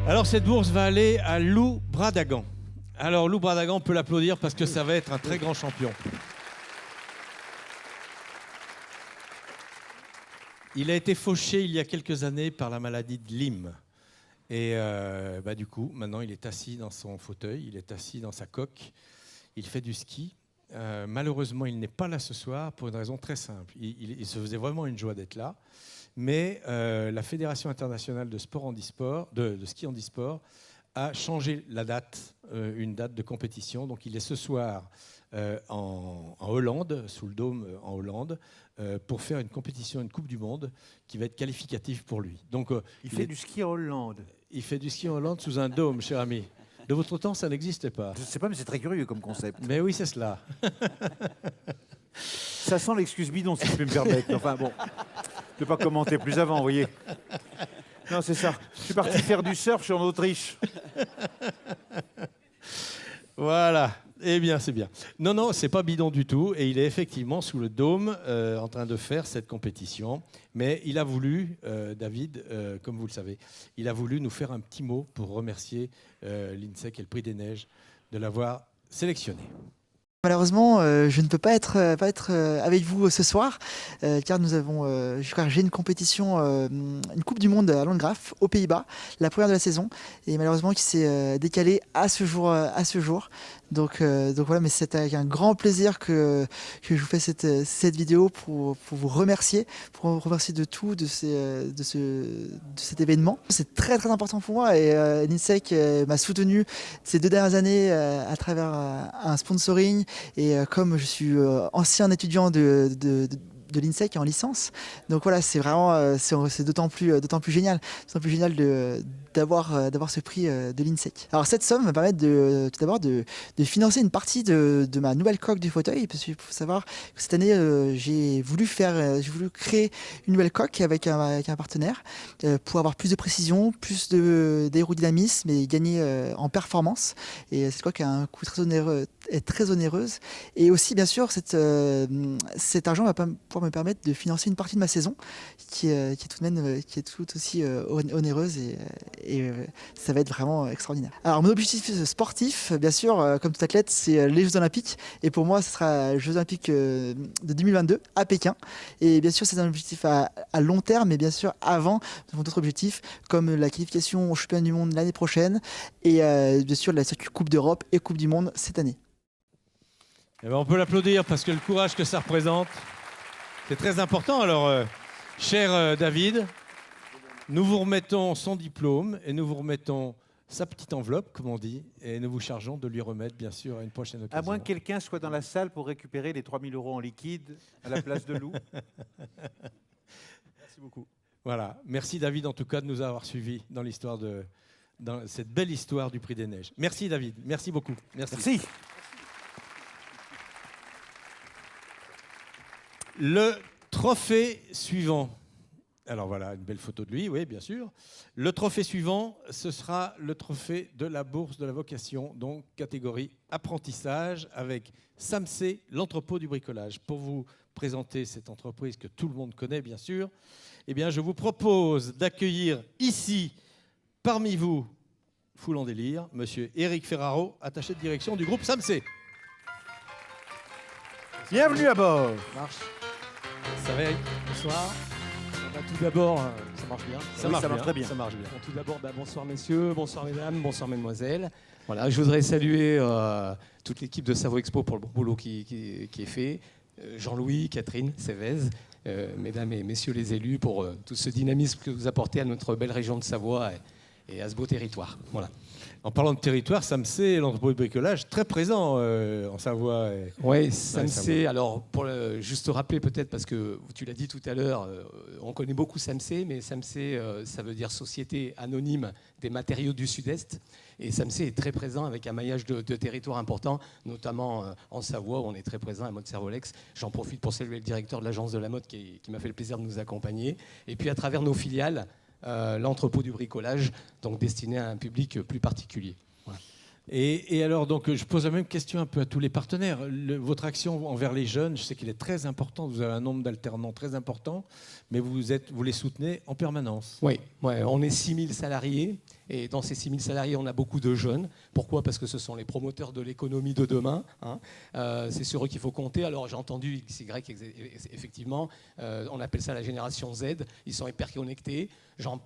Speaker 1: Alors cette bourse va aller à Lou Bradagan. Alors Lou Bradagan, on peut l'applaudir parce que ça va être un très grand champion. Il a été fauché il y a quelques années par la maladie de Lyme. Et du coup, maintenant, il est assis dans son fauteuil, il est assis dans sa coque, il fait du ski. Malheureusement, il n'est pas là ce soir pour une raison très simple. Il se faisait vraiment une joie d'être là. Mais la Fédération internationale de ski handisport a changé la date, une date de compétition. Donc il est ce soir en Hollande, sous le dôme en Hollande, pour faire une compétition, une Coupe du Monde qui va être qualificative pour lui. Donc,
Speaker 4: il fait du ski en Hollande.
Speaker 1: Il fait du ski en Hollande sous un dôme, cher ami. De votre temps, ça n'existait pas.
Speaker 4: Je ne sais pas, mais c'est très curieux comme concept.
Speaker 1: Mais oui, c'est cela.
Speaker 4: Ça sent l'excuse bidon, si je peux me permettre. Enfin bon, je ne vais pas commenter plus avant, vous voyez. Non, c'est ça. Je suis parti faire du surf, je suis en Autriche.
Speaker 1: Voilà. Eh bien, c'est bien. Non, non, c'est pas bidon du tout. Et il est effectivement sous le dôme en train de faire cette compétition. Mais il a voulu, David, comme vous le savez, il a voulu nous faire un petit mot pour remercier l'INSEC et le Prix des Neiges de l'avoir sélectionné.
Speaker 13: Malheureusement, je ne peux pas être avec vous ce soir, car nous avons, j'ai une compétition, une Coupe du Monde à Landgraf, aux Pays-Bas, la première de la saison, et malheureusement qui s'est décalée à ce jour. Donc voilà, mais c'est avec un grand plaisir que je vous fais cette vidéo pour vous remercier, de tout, de cet événement. C'est très très important pour moi, et l'INSEC m'a soutenu ces 2 dernières années à travers un sponsoring. Et comme je suis ancien étudiant de l'INSEC en licence, donc voilà, c'est vraiment c'est d'autant plus génial, d'avoir ce prix de l'INSEC. Alors cette somme va permettre tout d'abord de financer une partie de ma nouvelle coque du fauteuil, parce qu'il faut savoir que cette année j'ai voulu créer une nouvelle coque avec un partenaire pour avoir plus de précision, plus d'aérodynamisme et gagner en performance. Et cette coque a un coût très onéreux, est très onéreuse, et aussi bien sûr cet argent va pouvoir me permettre de financer une partie de ma saison qui est tout aussi onéreuse, et ça va être vraiment extraordinaire. Alors mon objectif sportif, bien sûr, comme tout athlète, c'est les Jeux Olympiques, et pour moi ce sera les Jeux Olympiques de 2022 à Pékin, et bien sûr c'est un objectif à long terme, mais bien sûr avant nous avons d'autres objectifs comme la qualification au championnat du monde l'année prochaine, et bien sûr la Coupe d'Europe et Coupe du Monde cette année.
Speaker 1: Eh ben, on peut l'applaudir parce que le courage que ça représente, c'est très important. Alors, cher David, nous vous remettons son diplôme et nous vous remettons sa petite enveloppe, comme on dit, et nous vous chargeons de lui remettre, bien sûr, à une prochaine occasion.
Speaker 4: À moins que quelqu'un soit dans la salle pour récupérer les 3 000 € en liquide à la place de Lou. Merci beaucoup.
Speaker 1: Voilà. Merci David, en tout cas, de nous avoir suivis dans cette belle histoire du Prix des Neiges. Merci David. Merci beaucoup. Merci. Le trophée suivant. Alors voilà, une belle photo de lui, oui, bien sûr. Le trophée suivant, ce sera le trophée de la Bourse de la Vocation, donc catégorie apprentissage, avec SAMC, l'entrepôt du bricolage. Pour vous présenter cette entreprise que tout le monde connaît, bien sûr, eh bien, je vous propose d'accueillir ici, parmi vous, foule en délire, monsieur Éric Ferraro, attaché de direction du groupe SAMC.
Speaker 4: Bienvenue à bord.
Speaker 1: Marche. Ça va, Eric?
Speaker 14: Bonsoir. Tout d'abord, ça marche bien.
Speaker 1: Ça marche très bien.
Speaker 14: Ça marche bien. Tout d'abord, bonsoir messieurs, bonsoir mesdames, bonsoir mesdemoiselles. Voilà, je voudrais saluer toute l'équipe de Savoie Expo pour le bon boulot qui est fait. Jean-Louis, Catherine, Sévez, mesdames et messieurs les élus, pour tout ce dynamisme que vous apportez à notre belle région de Savoie et à ce beau territoire. Voilà.
Speaker 1: En parlant de territoire, SAMC, l'entrepôt de bricolage, très présent en Savoie.
Speaker 14: Oui, SAMC, alors pour juste rappeler peut-être, parce que tu l'as dit tout à l'heure, on connaît beaucoup SAMC, mais SAMC, ça veut dire Société Anonyme des Matériaux du Sud-Est. Et SAMC est très présent avec un maillage de territoires important, notamment en Savoie, où on est très présent à Mode Servolex. J'en profite pour saluer le directeur de l'agence de la mode qui m'a fait le plaisir de nous accompagner. Et puis à travers nos filiales, l'entrepôt du bricolage, donc destiné à un public plus particulier. Voilà.
Speaker 1: Et alors, donc, je pose la même question un peu à tous les partenaires. Votre action envers les jeunes, je sais qu'elle est très importante. Vous avez un nombre d'alternants très important, mais vous les soutenez en permanence.
Speaker 14: Oui, on est 6 000 salariés. Et dans ces 6 000 salariés, on a beaucoup de jeunes. Pourquoi ? Parce que ce sont les promoteurs de l'économie de demain. C'est sur eux qu'il faut compter. Alors j'ai entendu XY, effectivement, on appelle ça la génération Z. Ils sont hyper connectés.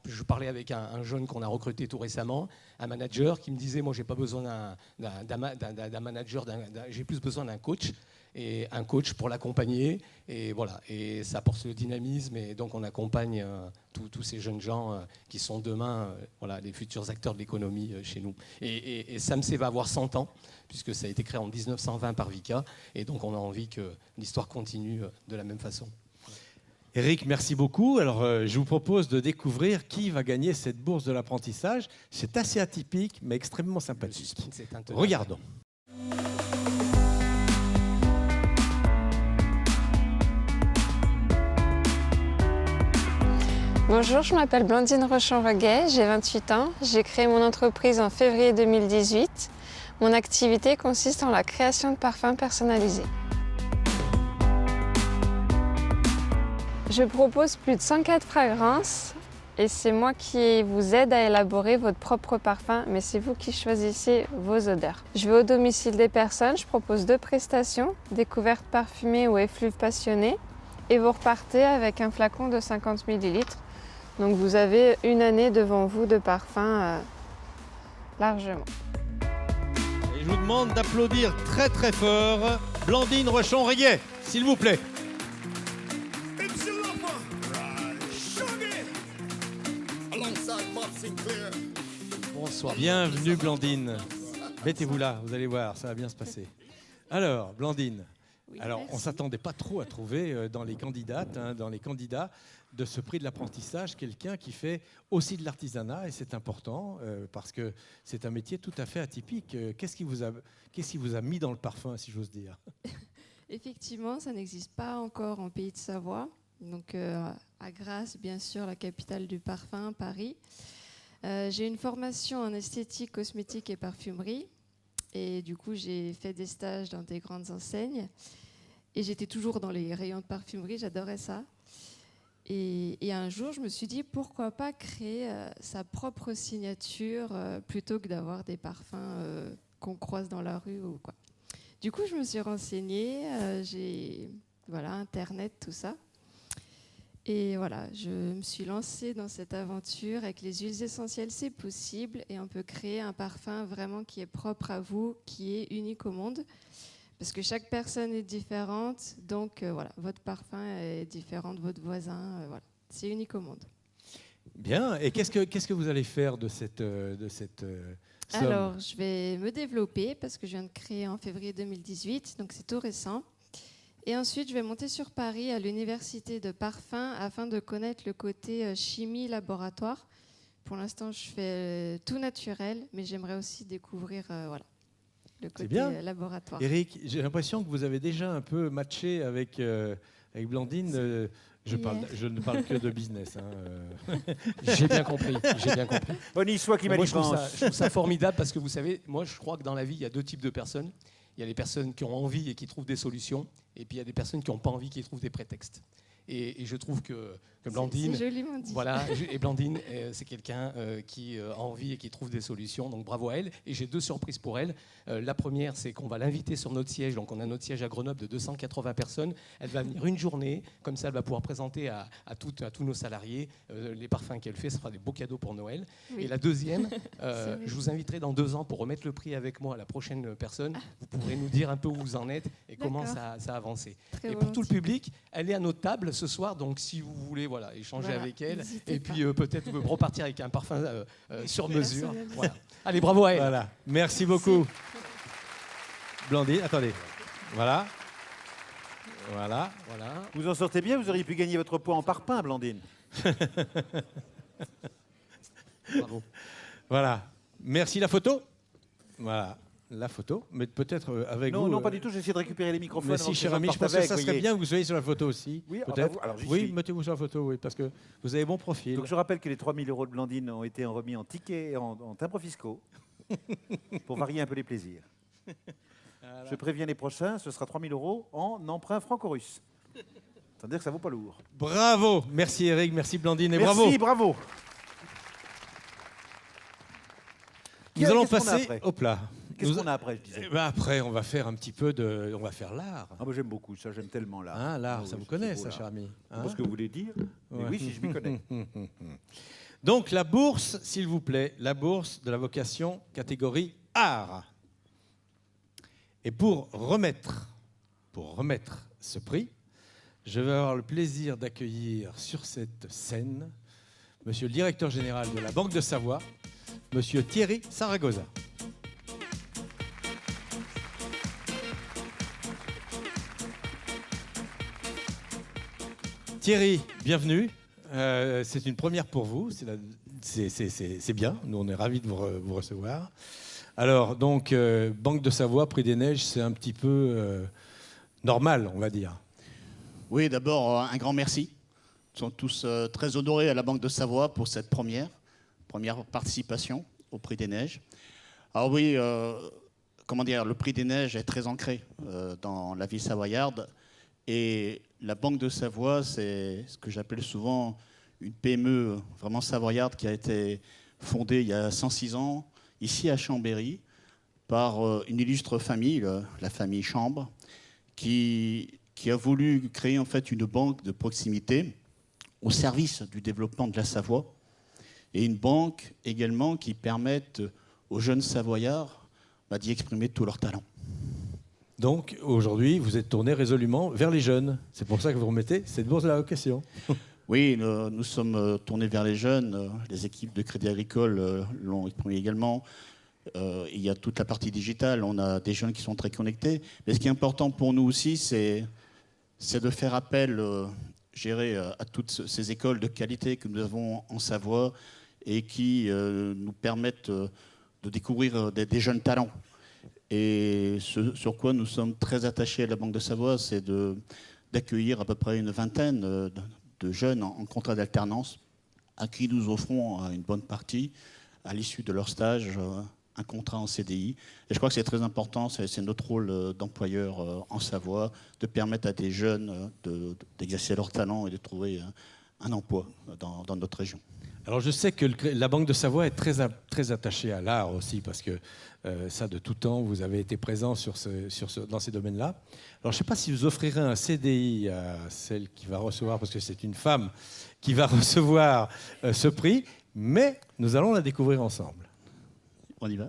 Speaker 14: Je parlais avec un jeune qu'on a recruté tout récemment, un manager qui me disait, moi, j'ai pas besoin d'un manager, j'ai plus besoin d'un coach. Et un coach pour l'accompagner, et voilà, et ça apporte le dynamisme, et donc on accompagne tous ces jeunes gens qui sont demain les futurs acteurs de l'économie chez nous. Et SAMC va avoir 100 ans, puisque ça a été créé en 1920 par Vicat, et donc on a envie que l'histoire continue de la même façon.
Speaker 1: Eric, merci beaucoup. Alors, je vous propose de découvrir qui va gagner cette bourse de l'apprentissage. C'est assez atypique, mais extrêmement sympathique. Regardons.
Speaker 15: Bonjour, je m'appelle Blandine Rochon-Reguet, j'ai 28 ans. J'ai créé mon entreprise en février 2018. Mon activité consiste en la création de parfums personnalisés. Je propose plus de 104 fragrances et c'est moi qui vous aide à élaborer votre propre parfum, mais c'est vous qui choisissez vos odeurs. Je vais au domicile des personnes, je propose 2 prestations, découverte parfumée ou effluve passionné, et vous repartez avec un flacon de 50 ml. Donc vous avez une année devant vous de parfum largement.
Speaker 1: Et je vous demande d'applaudir très très fort Blandine Rochon-Reguet, s'il vous plaît.
Speaker 14: Bonsoir.
Speaker 1: Bienvenue Blandine. Mettez-vous là, vous allez voir, ça va bien se passer. Alors, Blandine, on ne s'attendait pas trop à trouver dans les candidates, dans les candidats de ce prix de l'apprentissage, quelqu'un qui fait aussi de l'artisanat, et c'est important parce que c'est un métier tout à fait atypique. Qu'est-ce qui vous a mis dans le parfum, si j'ose dire?
Speaker 15: Effectivement, ça n'existe pas encore en Pays de Savoie. Donc à Grasse, bien sûr, la capitale du parfum, Paris. J'ai une formation en esthétique, cosmétique et parfumerie. Et du coup, j'ai fait des stages dans des grandes enseignes. Et j'étais toujours dans les rayons de parfumerie, j'adorais ça. Et un jour, je me suis dit, pourquoi pas créer sa propre signature plutôt que d'avoir des parfums qu'on croise dans la rue ou quoi. Du coup, je me suis renseignée, j'ai Internet, tout ça. Et voilà, je me suis lancée dans cette aventure. Avec les huiles essentielles, c'est possible. Et on peut créer un parfum vraiment qui est propre à vous, qui est unique au monde. Parce que chaque personne est différente. Donc voilà, votre parfum est différent de votre voisin. Voilà, c'est unique au monde.
Speaker 1: Bien. Et qu'est-ce que vous allez faire de cette somme?
Speaker 15: Alors, je vais me développer parce que je viens de créer en février 2018. Donc c'est tout récent. Et ensuite, je vais monter sur Paris à l'université de parfum afin de connaître le côté chimie laboratoire. Pour l'instant, je fais tout naturel, mais j'aimerais aussi découvure le côté laboratoire.
Speaker 1: Eric, j'ai l'impression que vous avez déjà un peu matché avec Blandine. Je ne parle que de business.
Speaker 14: J'ai bien compris.
Speaker 4: Honni soit qui m'a dit.
Speaker 14: Je trouve ça formidable parce que vous savez, moi je crois que dans la vie, il y a 2 types de personnes. Il y a les personnes qui ont envie et qui trouvent des solutions, et puis il y a des personnes qui n'ont pas envie, qui trouvent des prétextes. Et je trouve que Blandine,
Speaker 15: c'est joliment dit.
Speaker 14: Voilà, et Blandine, c'est quelqu'un qui a envie et qui trouve des solutions. Donc bravo à elle. Et j'ai 2 surprises pour elle. La première, c'est qu'on va l'inviter sur notre siège. Donc on a notre siège à Grenoble de 280 personnes. Elle va venir une journée, comme ça elle va pouvoir présenter à tous nos salariés les parfums qu'elle fait. Ce sera des beaux cadeaux pour Noël. Oui. Et la deuxième, je vous inviterai dans 2 ans pour remettre le prix avec moi à la prochaine personne. Vous pourrez nous dire un peu où vous en êtes et comment ça a avancé.
Speaker 15: Très
Speaker 14: et pour tout le public, elle est à notre table ce soir. Donc si vous voulez échanger avec elle et puis peut-être repartir avec un parfum sur mesure. Voilà. Allez, bravo à elle.
Speaker 1: Voilà. Merci beaucoup. Blandine, attendez. Voilà.
Speaker 4: Vous en sortez bien, vous auriez pu gagner votre poids en parpaing, Blandine.
Speaker 14: Bravo.
Speaker 1: Voilà. Merci, la photo. Voilà. La photo, mais peut-être avec vous.
Speaker 4: Non, pas du tout, j'essaie de récupérer les microphones.
Speaker 1: Mais si, cher ami, je pense que ça serait bien que vous soyez sur la photo aussi.
Speaker 4: Oui,
Speaker 1: peut-être.
Speaker 4: Oui,
Speaker 1: mettez-vous sur la photo, oui, parce que vous avez bon profil.
Speaker 4: Donc je rappelle que les 3 000 € de Blandine ont été remis en tickets et en timbres fiscaux pour varier un peu les plaisirs. Voilà. Je préviens les prochains, ce sera 3 000 € en emprunt franco-russe. C'est-à-dire que ça vaut pas lourd.
Speaker 1: Bravo, merci Eric, merci Blandine et
Speaker 4: merci,
Speaker 1: bravo. Nous allons passer au plat.
Speaker 4: Qu'est-ce qu'on a après, je disais?
Speaker 1: Après, on va faire un petit peu on va faire l'art.
Speaker 4: Ah, j'aime beaucoup ça, j'aime tellement l'art.
Speaker 1: Hein, l'art, ça vous connaît, ça, cher ami.
Speaker 4: Je sais pas ce que vous voulez dire, mais oui, si je m'y connais.
Speaker 1: Donc, la bourse, s'il vous plaît, la bourse de la vocation catégorie art. Et pour remettre ce prix, je vais avoir le plaisir d'accueillir sur cette scène Monsieur le directeur général de la Banque de Savoie, Monsieur Thierry Saragoza. Thierry, bienvenue. C'est une première pour vous. C'est bien. Nous, on est ravis de vous recevoir. Alors, donc, Banque de Savoie, Prix des Neiges, c'est un petit peu normal, on va dire.
Speaker 16: Oui, d'abord, un grand merci. Nous sommes tous très honorés à la Banque de Savoie pour cette première participation au Prix des Neiges. Alors oui, le Prix des Neiges est très ancré dans la vie savoyarde. Et la Banque de Savoie, c'est ce que j'appelle souvent une PME vraiment savoyarde qui a été fondée il y a 106 ans, ici à Chambéry, par une illustre famille, la famille Chambre, qui a voulu créer en fait une banque de proximité au service du développement de la Savoie, et une banque également qui permette aux jeunes Savoyards d'y exprimer tous leurs talents.
Speaker 1: Donc aujourd'hui, vous êtes tourné résolument vers les jeunes. C'est pour ça que vous remettez cette bourse de la vocation.
Speaker 16: Oui, nous sommes tournés vers les jeunes. Les équipes de Crédit Agricole l'ont exprimé également. Il y a toute la partie digitale. On a des jeunes qui sont très connectés. Mais ce qui est important pour nous aussi, c'est de faire appel à toutes ces écoles de qualité que nous avons en Savoie et qui nous permettent de découvrir des jeunes talents. Et ce sur quoi nous sommes très attachés à la Banque de Savoie, c'est d'accueillir à peu près une vingtaine de jeunes en contrat d'alternance à qui nous offrons une bonne partie, à l'issue de leur stage, un contrat en CDI. Et je crois que c'est très important, c'est notre rôle d'employeur en Savoie, de permettre à des jeunes d'exercer leur talent et de trouver un emploi dans notre région.
Speaker 1: Alors je sais que la Banque de Savoie est très attachée à l'art aussi, parce que ça, de tout temps, vous avez été présent dans ces domaines-là. Alors je ne sais pas si vous offrirez un CDI à celle qui va recevoir, parce que c'est une femme qui va recevoir ce prix, mais nous allons la découvrir ensemble.
Speaker 16: On y va.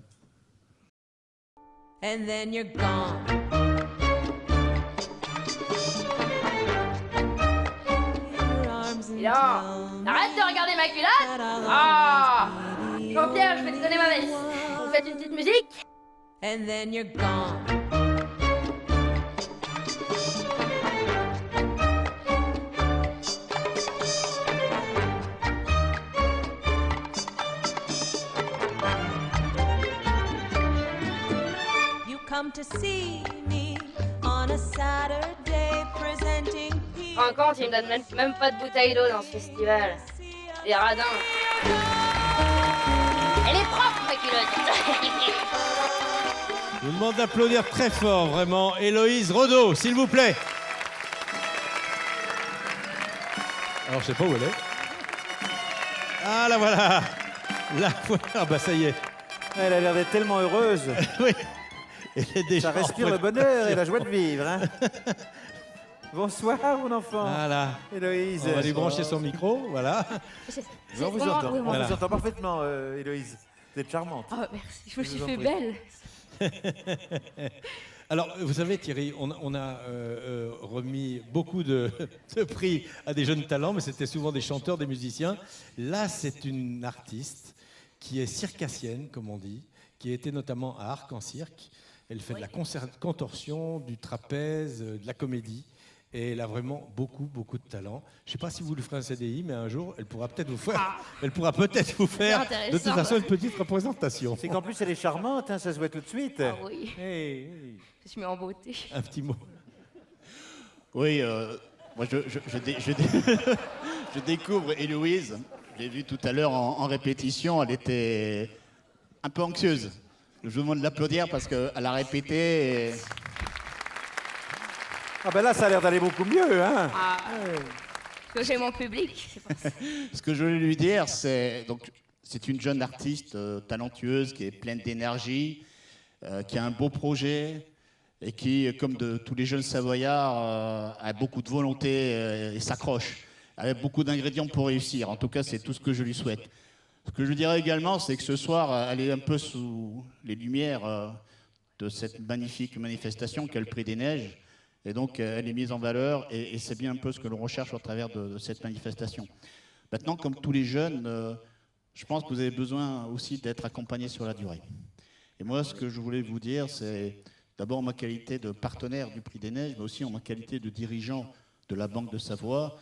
Speaker 17: And then you're gone.
Speaker 18: Arrête de regarder ma culotte. Ah, Jean-Pierre, je vais te donner ma veste. Vous faites une petite musique.
Speaker 17: And then you're gone. You come to see me on a Saturday presenting.
Speaker 18: Encore, tu me donnes même pas de bouteille d'eau dans ce festival. Les radins. Elle est propre, ma culotte.
Speaker 1: Je vous demande d'applaudir très fort, vraiment, Héloïse Rodeau, s'il vous plaît. Alors, je sais pas où elle est. Ah, la voilà. Ah, bah ça y est.
Speaker 4: Elle a l'air d'être tellement heureuse.
Speaker 1: Oui. Elle est déjà
Speaker 4: Ça respire le bonheur et la joie de vivre. Hein. Bonsoir, mon enfant.
Speaker 1: Voilà.
Speaker 4: Héloïse.
Speaker 1: On va lui brancher son micro, voilà.
Speaker 4: On vous entend. On vous entend parfaitement, Héloïse. Vous êtes charmante.
Speaker 18: Oh, merci, je me suis fait belle.
Speaker 1: Alors, vous savez, Thierry, on a remis beaucoup de prix à des jeunes talents, mais c'était souvent des chanteurs, des musiciens. Là, c'est une artiste qui est circassienne, comme on dit, qui a été notamment à Arc en cirque. Elle fait de la contorsion, du trapèze, de la comédie. Et elle a vraiment beaucoup de talent. Je ne sais pas si vous lui ferez un CDI, mais un jour, elle pourra peut-être vous faire, de toute façon, une petite représentation.
Speaker 4: C'est qu'en plus, elle est charmante, hein, ça se voit tout de suite.
Speaker 18: Ah oui.
Speaker 4: Hey.
Speaker 18: Je suis mis en beauté.
Speaker 1: Un petit mot.
Speaker 16: Oui, moi je découvre Héloïse. Je l'ai vue tout à l'heure en répétition. Elle était un peu anxieuse. Je vous demande de l'applaudir parce qu'elle a répété.
Speaker 4: Ah ben là, ça a l'air d'aller beaucoup mieux, hein.
Speaker 18: Ah, que j'ai mon public. C'est pour ça.
Speaker 16: Ce que je voulais lui dire, c'est une jeune artiste talentueuse qui est pleine d'énergie, qui a un beau projet et qui, comme tous les jeunes Savoyards, a beaucoup de volonté et s'accroche. Elle a beaucoup d'ingrédients pour réussir. En tout cas, c'est tout ce que je lui souhaite. Ce que je dirais également, c'est que ce soir, elle est un peu sous les lumières de cette magnifique manifestation qu'est le Prix des Neiges. Et donc, elle est mise en valeur et c'est bien un peu ce que l'on recherche au travers de cette manifestation. Maintenant, comme tous les jeunes, je pense que vous avez besoin aussi d'être accompagnés sur la durée. Et moi, ce que je voulais vous dire, c'est d'abord en ma qualité de partenaire du Prix des Neiges, mais aussi en ma qualité de dirigeant de la Banque de Savoie,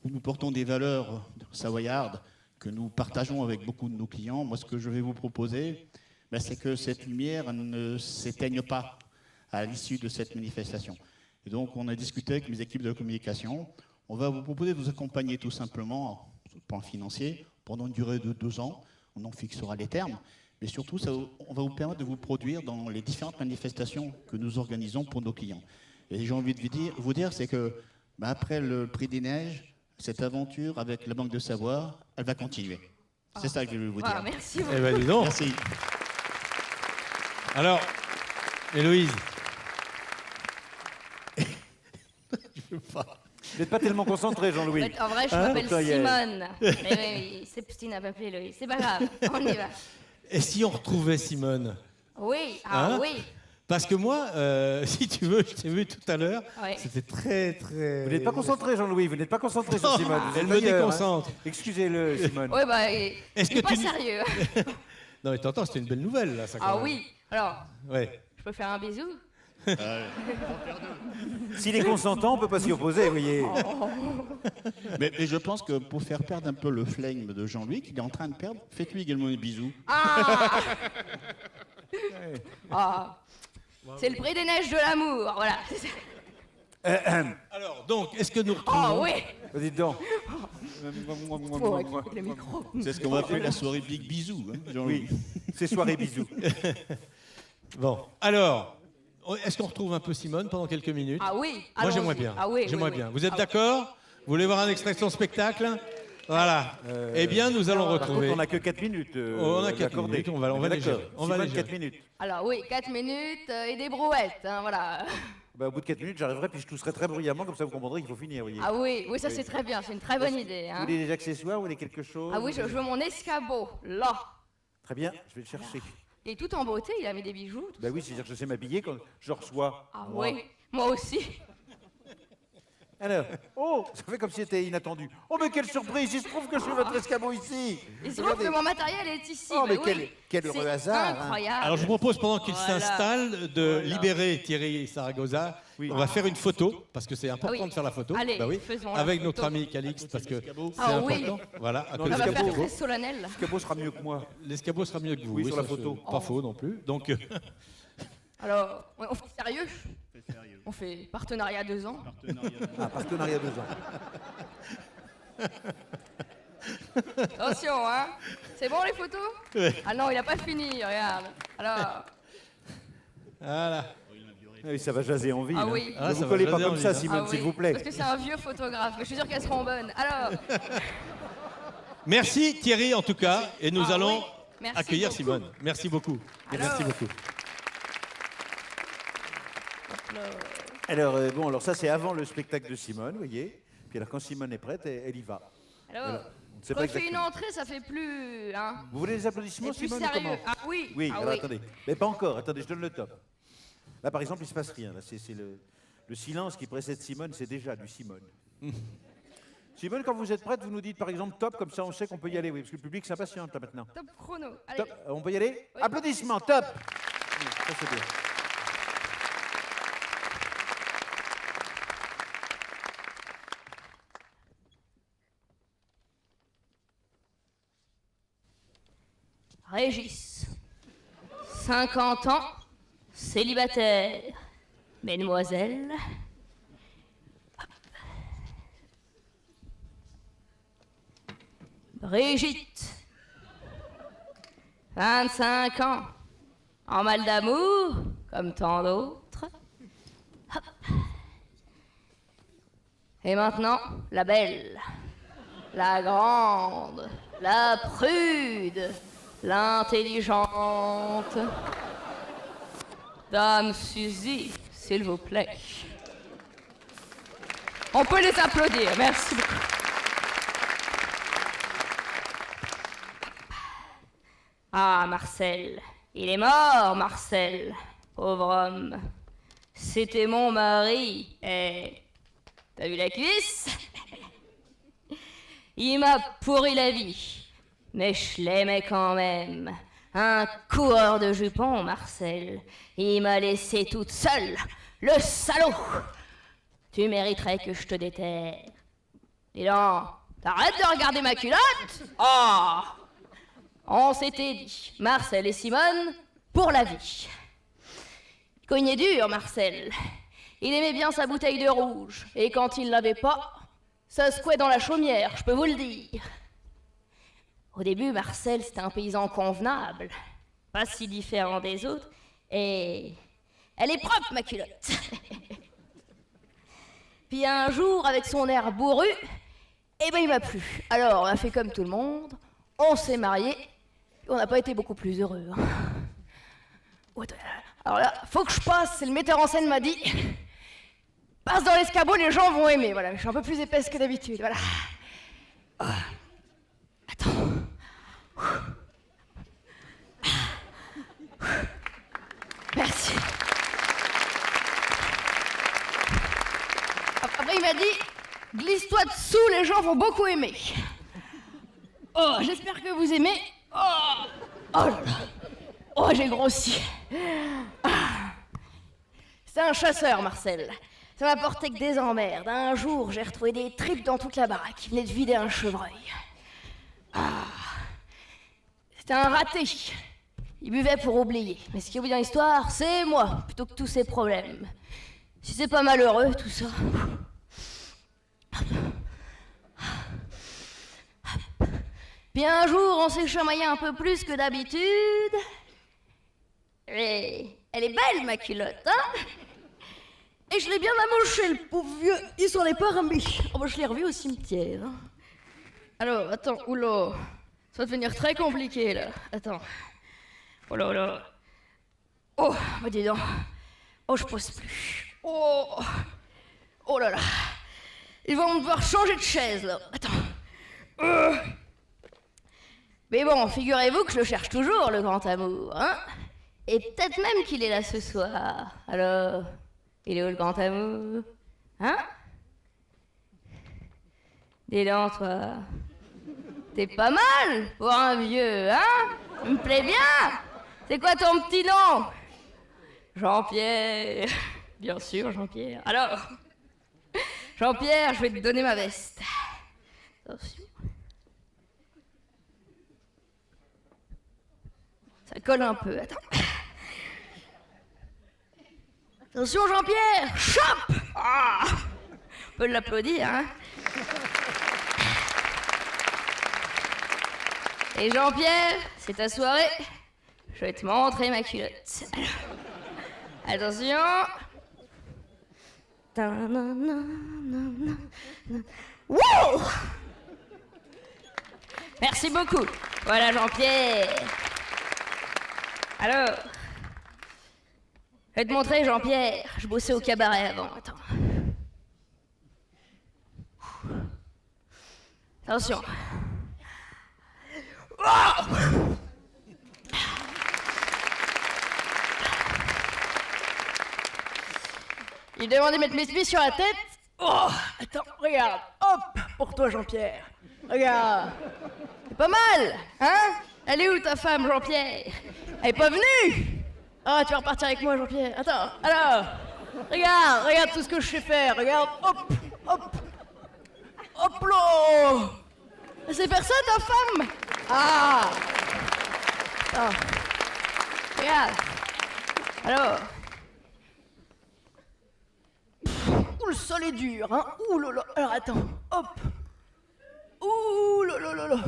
Speaker 16: Nous portons des valeurs savoyardes que nous partageons avec beaucoup de nos clients. Moi, ce que je vais vous proposer, c'est que cette lumière ne s'éteigne pas à l'issue de cette manifestation. Et donc, on a discuté avec mes équipes de communication. On va vous proposer de vous accompagner tout simplement, sur le plan financier, pendant une durée de 2 ans. On en fixera les termes. Mais surtout, on va vous permettre de vous produire dans les différentes manifestations que nous organisons pour nos clients. Et j'ai envie de vous dire, c'est que après le Prix des Neiges, cette aventure avec la Banque de Savoie, elle va continuer. C'est ça que je voulais vous dire.
Speaker 15: Merci beaucoup.
Speaker 1: Eh ben, dis donc.
Speaker 16: Merci.
Speaker 1: Alors, Héloïse.
Speaker 4: Vous n'êtes pas tellement concentré, Jean-Louis.
Speaker 18: En vrai, je m'appelle Simone. Mais oui, Sepsi n'a pas appelé Loïc. C'est pas grave, on y va.
Speaker 1: Et si on retrouvait Simone?
Speaker 18: Oui, oui.
Speaker 1: Parce que moi, si tu veux, je t'ai vu tout à l'heure.
Speaker 18: Ouais.
Speaker 1: C'était très.
Speaker 4: Vous n'êtes pas concentré, Jean-Louis, vous n'êtes pas concentré sur
Speaker 1: Non,
Speaker 4: Simone. Vous
Speaker 1: elle
Speaker 4: êtes
Speaker 1: me
Speaker 4: ailleurs,
Speaker 1: déconcentre.
Speaker 4: hein. Excusez-le, Simone.
Speaker 18: Oui, il est pas sérieux.
Speaker 1: Non, mais t'entends, c'était une belle nouvelle, là. Ça, quand
Speaker 18: Ah
Speaker 1: même.
Speaker 18: oui, alors,
Speaker 1: Ouais.
Speaker 18: je peux faire un bisou?
Speaker 4: S'il est consentant, on ne peut pas s'y opposer, vous voyez.
Speaker 16: Mais je pense que pour faire perdre un peu le flegme de Jean-Louis, qu'il est en train de perdre, faites-lui également un bisou.
Speaker 18: Ah Ah. C'est le Prix des Neiges de l'amour, voilà.
Speaker 1: Alors, donc, est-ce que nous retrouvons...
Speaker 18: Oh oui.
Speaker 4: Dites donc.
Speaker 18: Le micro.
Speaker 16: C'est ce qu'on va appeler la soirée Big Bisou. Hein, Jean-Louis.
Speaker 4: Oui, c'est soirée bisous.
Speaker 1: Bon, alors, est-ce qu'on retrouve un peu Simone pendant quelques minutes?
Speaker 18: Ah oui.
Speaker 1: Moi, j'aimerais
Speaker 18: allons-y.
Speaker 1: bien.
Speaker 18: Ah oui,
Speaker 1: J'aimerais
Speaker 18: oui,
Speaker 1: bien.
Speaker 18: oui.
Speaker 1: Vous êtes
Speaker 18: Ah
Speaker 1: d'accord? Vous voulez voir un extrait de son spectacle? Voilà. Eh bien, nous allons
Speaker 4: Par
Speaker 1: retrouver...
Speaker 4: contre, on n'a que 4 minutes.
Speaker 1: On a 4
Speaker 4: d'accordé.
Speaker 1: minutes, on va les
Speaker 4: D'accord.
Speaker 1: gérer. On va
Speaker 4: Simone,
Speaker 1: les gérer.
Speaker 4: 4 minutes.
Speaker 18: Alors oui, 4 minutes et des brouettes, hein, voilà.
Speaker 4: Au bout de 4 minutes, j'arriverai puis je tousserai très bruyamment, comme ça vous comprendrez qu'il faut finir. Vous voyez.
Speaker 18: Ah oui, oui, ça c'est très bien, c'est une très bonne idée.
Speaker 4: Vous
Speaker 18: Hein.
Speaker 4: voulez des accessoires, vous voulez quelque chose?
Speaker 18: Ah oui, je veux mon escabeau, là.
Speaker 4: Très bien, je vais le chercher.
Speaker 18: Il est tout en beauté, il a mis des bijoux. Tout.
Speaker 4: Bah oui, c'est-à-dire que je sais m'habiller quand je reçois.
Speaker 18: Ah
Speaker 4: moi.
Speaker 18: oui, moi aussi.
Speaker 4: Alors, oh, ça fait comme si c'était inattendu. Oh, mais quelle surprise, il se trouve que je suis votre escabeau ici.
Speaker 18: Il se trouve que mon matériel est ici.
Speaker 4: Oh, mais
Speaker 18: oui.
Speaker 4: quel heureux
Speaker 18: C'est
Speaker 4: hasard, hein.
Speaker 18: incroyable.
Speaker 1: Alors, je vous propose, pendant qu'il
Speaker 18: Voilà.
Speaker 1: s'installe, de libérer Thierry Saragossa. On va faire une photo, parce que c'est important
Speaker 18: Ah oui.
Speaker 1: de faire la photo.
Speaker 18: Allez,
Speaker 1: Bah oui.
Speaker 18: faisons la
Speaker 1: Avec
Speaker 18: photo.
Speaker 1: notre ami Calixte, parce que c'est
Speaker 18: Ah oui.
Speaker 1: important. Voilà, à
Speaker 4: Non,
Speaker 1: côté
Speaker 18: Ça
Speaker 1: de
Speaker 18: va faire
Speaker 1: l'escabeau.
Speaker 18: très solennel.
Speaker 4: L'escabeau sera mieux que moi.
Speaker 1: L'escabeau sera mieux que vous.
Speaker 4: Oui, sur la
Speaker 1: ça,
Speaker 4: photo.
Speaker 1: c'est Pas faux non plus. Donc,
Speaker 18: Alors, on fait sérieux? On fait partenariat 2 ans.
Speaker 4: Ah, partenariat 2 ans.
Speaker 18: Attention, hein. C'est bon les photos? Ah non, il a pas fini, regarde. Alors,
Speaker 1: voilà.
Speaker 4: Ah oui, ça va jaser en ville.
Speaker 18: Ah
Speaker 4: hein.
Speaker 18: oui.
Speaker 1: Ah,
Speaker 4: Ne
Speaker 1: ça
Speaker 4: vous
Speaker 1: va
Speaker 4: collez pas
Speaker 1: jaser en
Speaker 4: comme
Speaker 1: ville,
Speaker 4: ça,
Speaker 1: hein.
Speaker 4: Simone,
Speaker 18: ah
Speaker 4: s'il
Speaker 18: oui,
Speaker 4: vous plaît.
Speaker 18: Parce que c'est un vieux photographe, mais je suis sûr qu'elles seront bonnes. Alors,
Speaker 1: Merci Thierry, en tout cas. Et nous
Speaker 18: Ah
Speaker 1: allons
Speaker 18: oui. Merci
Speaker 1: accueillir
Speaker 18: beaucoup.
Speaker 1: Simone. Merci beaucoup. Merci beaucoup.
Speaker 4: Alors, alors ça, c'est avant le spectacle de Simone, vous voyez. Puis alors, quand Simone est prête, elle y va.
Speaker 18: alors,
Speaker 4: Voilà. On ne sait
Speaker 18: quand
Speaker 4: pas
Speaker 18: il fait une
Speaker 4: exactement.
Speaker 18: entrée, ça fait plus, hein.
Speaker 4: Vous voulez des applaudissements,
Speaker 18: C'est plus
Speaker 4: Simone, ou
Speaker 18: sérieux.
Speaker 4: comment?
Speaker 18: Ah oui.
Speaker 4: Oui,
Speaker 18: ah
Speaker 4: alors
Speaker 18: oui.
Speaker 4: attendez. Mais pas encore, attendez, je donne le top. Là, par exemple, il ne se passe rien. Là, c'est le silence qui précède Simone, c'est déjà du Simone. Simone, quand vous êtes prête, vous nous dites par exemple top, comme ça on sait qu'on peut y aller, oui, parce que le public s'impatiente là maintenant.
Speaker 18: Top chrono. Allez.
Speaker 4: Top, on peut y aller? Applaudissements, top! Ça c'est bien.
Speaker 18: Régis, 50 ans, célibataire. Mesdemoiselles. Brigitte, 25 ans, en mal d'amour, comme tant d'autres. Hop. Et maintenant, la belle, la grande, la prude, l'intelligente. Dame Suzy, s'il vous plaît. On peut les applaudir, merci beaucoup. Ah, Marcel, il est mort, Marcel, pauvre homme. C'était mon mari, et... T'as vu la cuisse? Il m'a pourri la vie, mais je l'aimais quand même. Un coureur de jupons, Marcel. Il m'a laissée toute seule, le salaud. Tu mériterais que je te déterre. Dis donc, t'arrêtes de regarder ma culotte? Oh! On s'était dit, Marcel et Simone, pour la vie. Il cognait dur, Marcel. Il aimait bien sa bouteille de rouge. Et quand il l'avait pas, ça secouait dans la chaumière, je peux vous le dire. Au début, Marcel, c'était un paysan convenable. Pas si différent des autres. Et elle est propre, ma culotte. Puis un jour, avec son air bourru, eh ben il m'a plu. Alors, on a fait comme tout le monde, on s'est mariés, et on n'a pas été beaucoup plus heureux. Hein. Alors là, faut que je passe, le metteur en scène m'a dit, passe dans l'escabeau, les gens vont aimer. Voilà, je suis un peu plus épaisse que d'habitude, voilà. Attends. Merci. Après, il m'a dit, glisse-toi dessous, les gens vont beaucoup aimer. Oh, j'espère que vous aimez. Oh, oh là là. Oh, j'ai grossi. C'est un chasseur, Marcel. Ça m'a porté que des emmerdes. Un jour, j'ai retrouvé des tripes dans toute la baraque. Il venait de vider un chevreuil. C'était un raté. Il buvait pour oublier. Mais ce qui est au bout dans l'histoire, c'est moi, plutôt que tous ces problèmes. Si c'est pas malheureux, tout ça. Puis un jour, on s'est chamaillé un peu plus que d'habitude. Et elle est belle, ma culotte, hein? Et je l'ai bien amoché, le pauvre vieux. Il s'en est pas remis. Oh, bah, je l'ai revu au cimetière. Hein. Alors, attends, oula. Ça va devenir très compliqué, là. Attends. Oh là là. Oh, bah dis donc. Oh, je pose plus. Oh. Oh là là. Ils vont devoir changer de chaise, là. Attends. Mais bon, figurez-vous que je le cherche toujours, le grand amour, hein? Et peut-être même qu'il est là ce soir. Alors, il est où le grand amour? Hein? Dis donc, toi. T'es pas mal pour un vieux, hein? Il me plaît bien. C'est quoi ton petit nom? Jean-Pierre. Bien sûr, Jean-Pierre. Alors, Jean-Pierre, je vais te donner ma veste. Attention. Ça colle un peu, attends. Attention, Jean-Pierre, chope! Ah, on peut l'applaudir, hein? Et Jean-Pierre, c'est ta soirée. Je vais te montrer ma culotte. Alors, attention. Wow! Merci beaucoup. Voilà, Jean-Pierre. Alors, je vais te montrer, Jean-Pierre. Je bossais au cabaret avant. Attends. Attention. Oh! Il demandait de mettre mes spies sur la tête. Oh, attends, regarde. Hop, pour toi, Jean-Pierre. Regarde. C'est pas mal, hein? Elle est où ta femme, Jean-Pierre? Elle est pas venue? Ah, tu vas repartir avec moi, Jean-Pierre. Attends, alors. Regarde tout ce que je sais faire. Regarde, hop, hop. Hop là. C'est faire ça, ta femme? Ah. Attends. Regarde. Alors. Ouh, le sol est dur, hein. Ouh là là. Alors, attends. Hop. Ouh là là là là.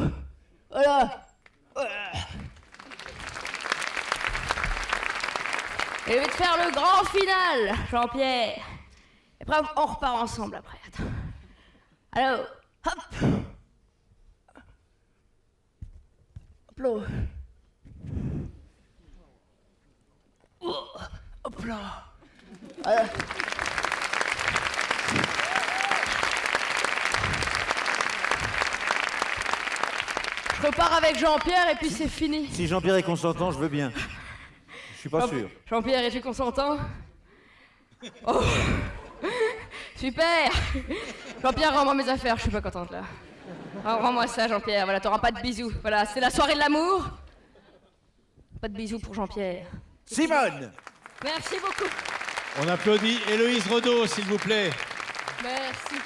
Speaker 18: Voilà. Et je vais te faire le grand final, Jean-Pierre. Et après, on repart ensemble après. Attends. Alors, hop. Hop là. Oh, hop là. Voilà. Je repars avec Jean-Pierre et puis c'est fini.
Speaker 4: Si Jean-Pierre est consentant, je veux bien. Je suis pas sûr.
Speaker 18: Jean-Pierre, es-tu consentant? Oh. Super. Jean-Pierre, rends-moi mes affaires, je suis pas contente là. Rends-moi ça, Jean-Pierre. Voilà, t'auras pas de bisous. Voilà, c'est la soirée de l'amour. Pas de bisous pour Jean-Pierre.
Speaker 4: Simone.
Speaker 18: Merci beaucoup.
Speaker 1: On applaudit Héloïse Renaud, s'il vous plaît.
Speaker 18: Merci.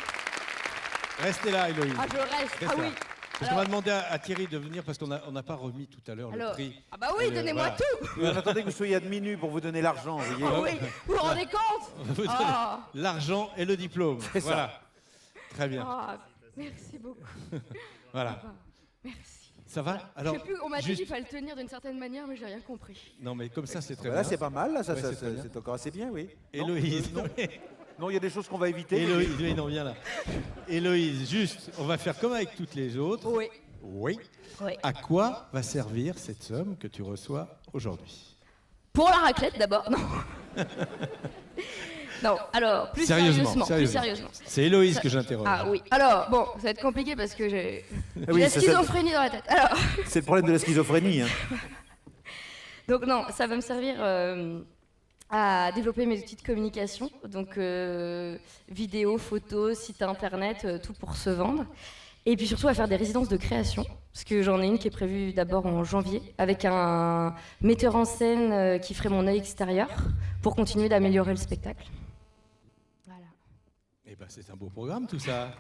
Speaker 1: Restez là, Héloïse.
Speaker 18: Ah, je reste.
Speaker 1: Restez
Speaker 18: Ah oui.
Speaker 1: là. Parce qu'on va demander à Thierry de venir parce qu'on n'a pas remis tout à l'heure le
Speaker 18: Alors,
Speaker 1: prix.
Speaker 18: ah bah oui, donnez-moi tout.
Speaker 4: Oui, on attendait que vous soyez admis nu pour vous donner l'argent. Vous voyez.
Speaker 18: Ah oui, vous vous rendez compte?
Speaker 1: Vous donnez
Speaker 18: Ah.
Speaker 1: l'argent et le diplôme.
Speaker 4: C'est ça.
Speaker 1: Voilà. Très bien.
Speaker 18: Ah, merci beaucoup.
Speaker 1: Voilà.
Speaker 18: Merci.
Speaker 1: Ça va?
Speaker 18: Je sais plus, on m'a dit qu'il fallait le tenir d'une certaine manière, mais j'ai rien compris.
Speaker 1: Non, mais comme ça, c'est très
Speaker 4: Là,
Speaker 1: bien.
Speaker 4: c'est pas mal. Là,
Speaker 1: Ouais, c'est très bien.
Speaker 4: c'est encore assez bien, oui.
Speaker 1: Héloïse.
Speaker 4: Non, non, il y a des choses qu'on va éviter.
Speaker 1: Héloïse, oui, non, viens là. Héloïse, juste, on va faire comme avec toutes les autres.
Speaker 18: Oui.
Speaker 1: Oui.
Speaker 18: Oui.
Speaker 1: À quoi va servir cette somme que tu reçois aujourd'hui?
Speaker 18: Pour la raclette d'abord, non. Non, alors, plus
Speaker 1: Sérieusement,
Speaker 18: sérieusement.
Speaker 1: C'est Héloïse que j'interroge.
Speaker 18: Ah oui. Alors, bon, ça va être compliqué parce que j'ai
Speaker 4: oui,
Speaker 18: la
Speaker 4: ça-
Speaker 18: schizophrénie dans la tête. Alors,
Speaker 4: C'est le problème de la schizophrénie. Hein.
Speaker 18: donc non, ça va me servir à développer mes outils de communication, donc vidéo, photos, site internet, tout pour se vendre. Et puis surtout à faire des résidences de création, parce que j'en ai une qui est prévue d'abord en janvier, avec un metteur en scène qui ferait mon œil extérieur, pour continuer d'améliorer le spectacle.
Speaker 1: Eh ben, c'est un beau programme tout ça.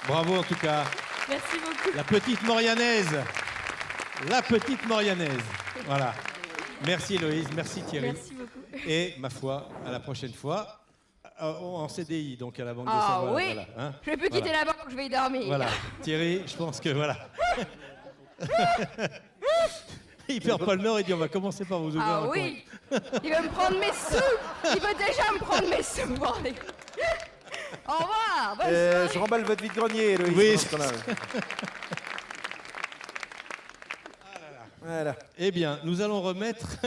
Speaker 1: Bravo en tout cas.
Speaker 18: Merci beaucoup.
Speaker 1: La petite Morianaise. La petite Morianaise. Voilà. Merci Héloïse, merci Thierry.
Speaker 18: Merci beaucoup.
Speaker 1: Et ma foi, à la prochaine fois, en CDI, donc à la Banque de
Speaker 18: Ah
Speaker 1: Savoie.
Speaker 18: oui,
Speaker 1: Voilà, hein.
Speaker 18: je vais plus quitter
Speaker 1: Voilà.
Speaker 18: la banque, je vais y dormir.
Speaker 1: Voilà. Thierry, je pense que voilà. Il perd pas le nord, il dit on va commencer par vous ouvrir
Speaker 18: Ah
Speaker 1: un
Speaker 18: oui,
Speaker 1: compte.
Speaker 18: il veut me prendre mes sous. Il veut déjà me prendre mes sous. Bon, allez. Au revoir. Bonne soirée.
Speaker 4: Je remballe votre vide-grenier, Héloïse.
Speaker 1: Oui,
Speaker 4: pendant ce temps-là. Voilà.
Speaker 1: Eh bien, nous allons remettre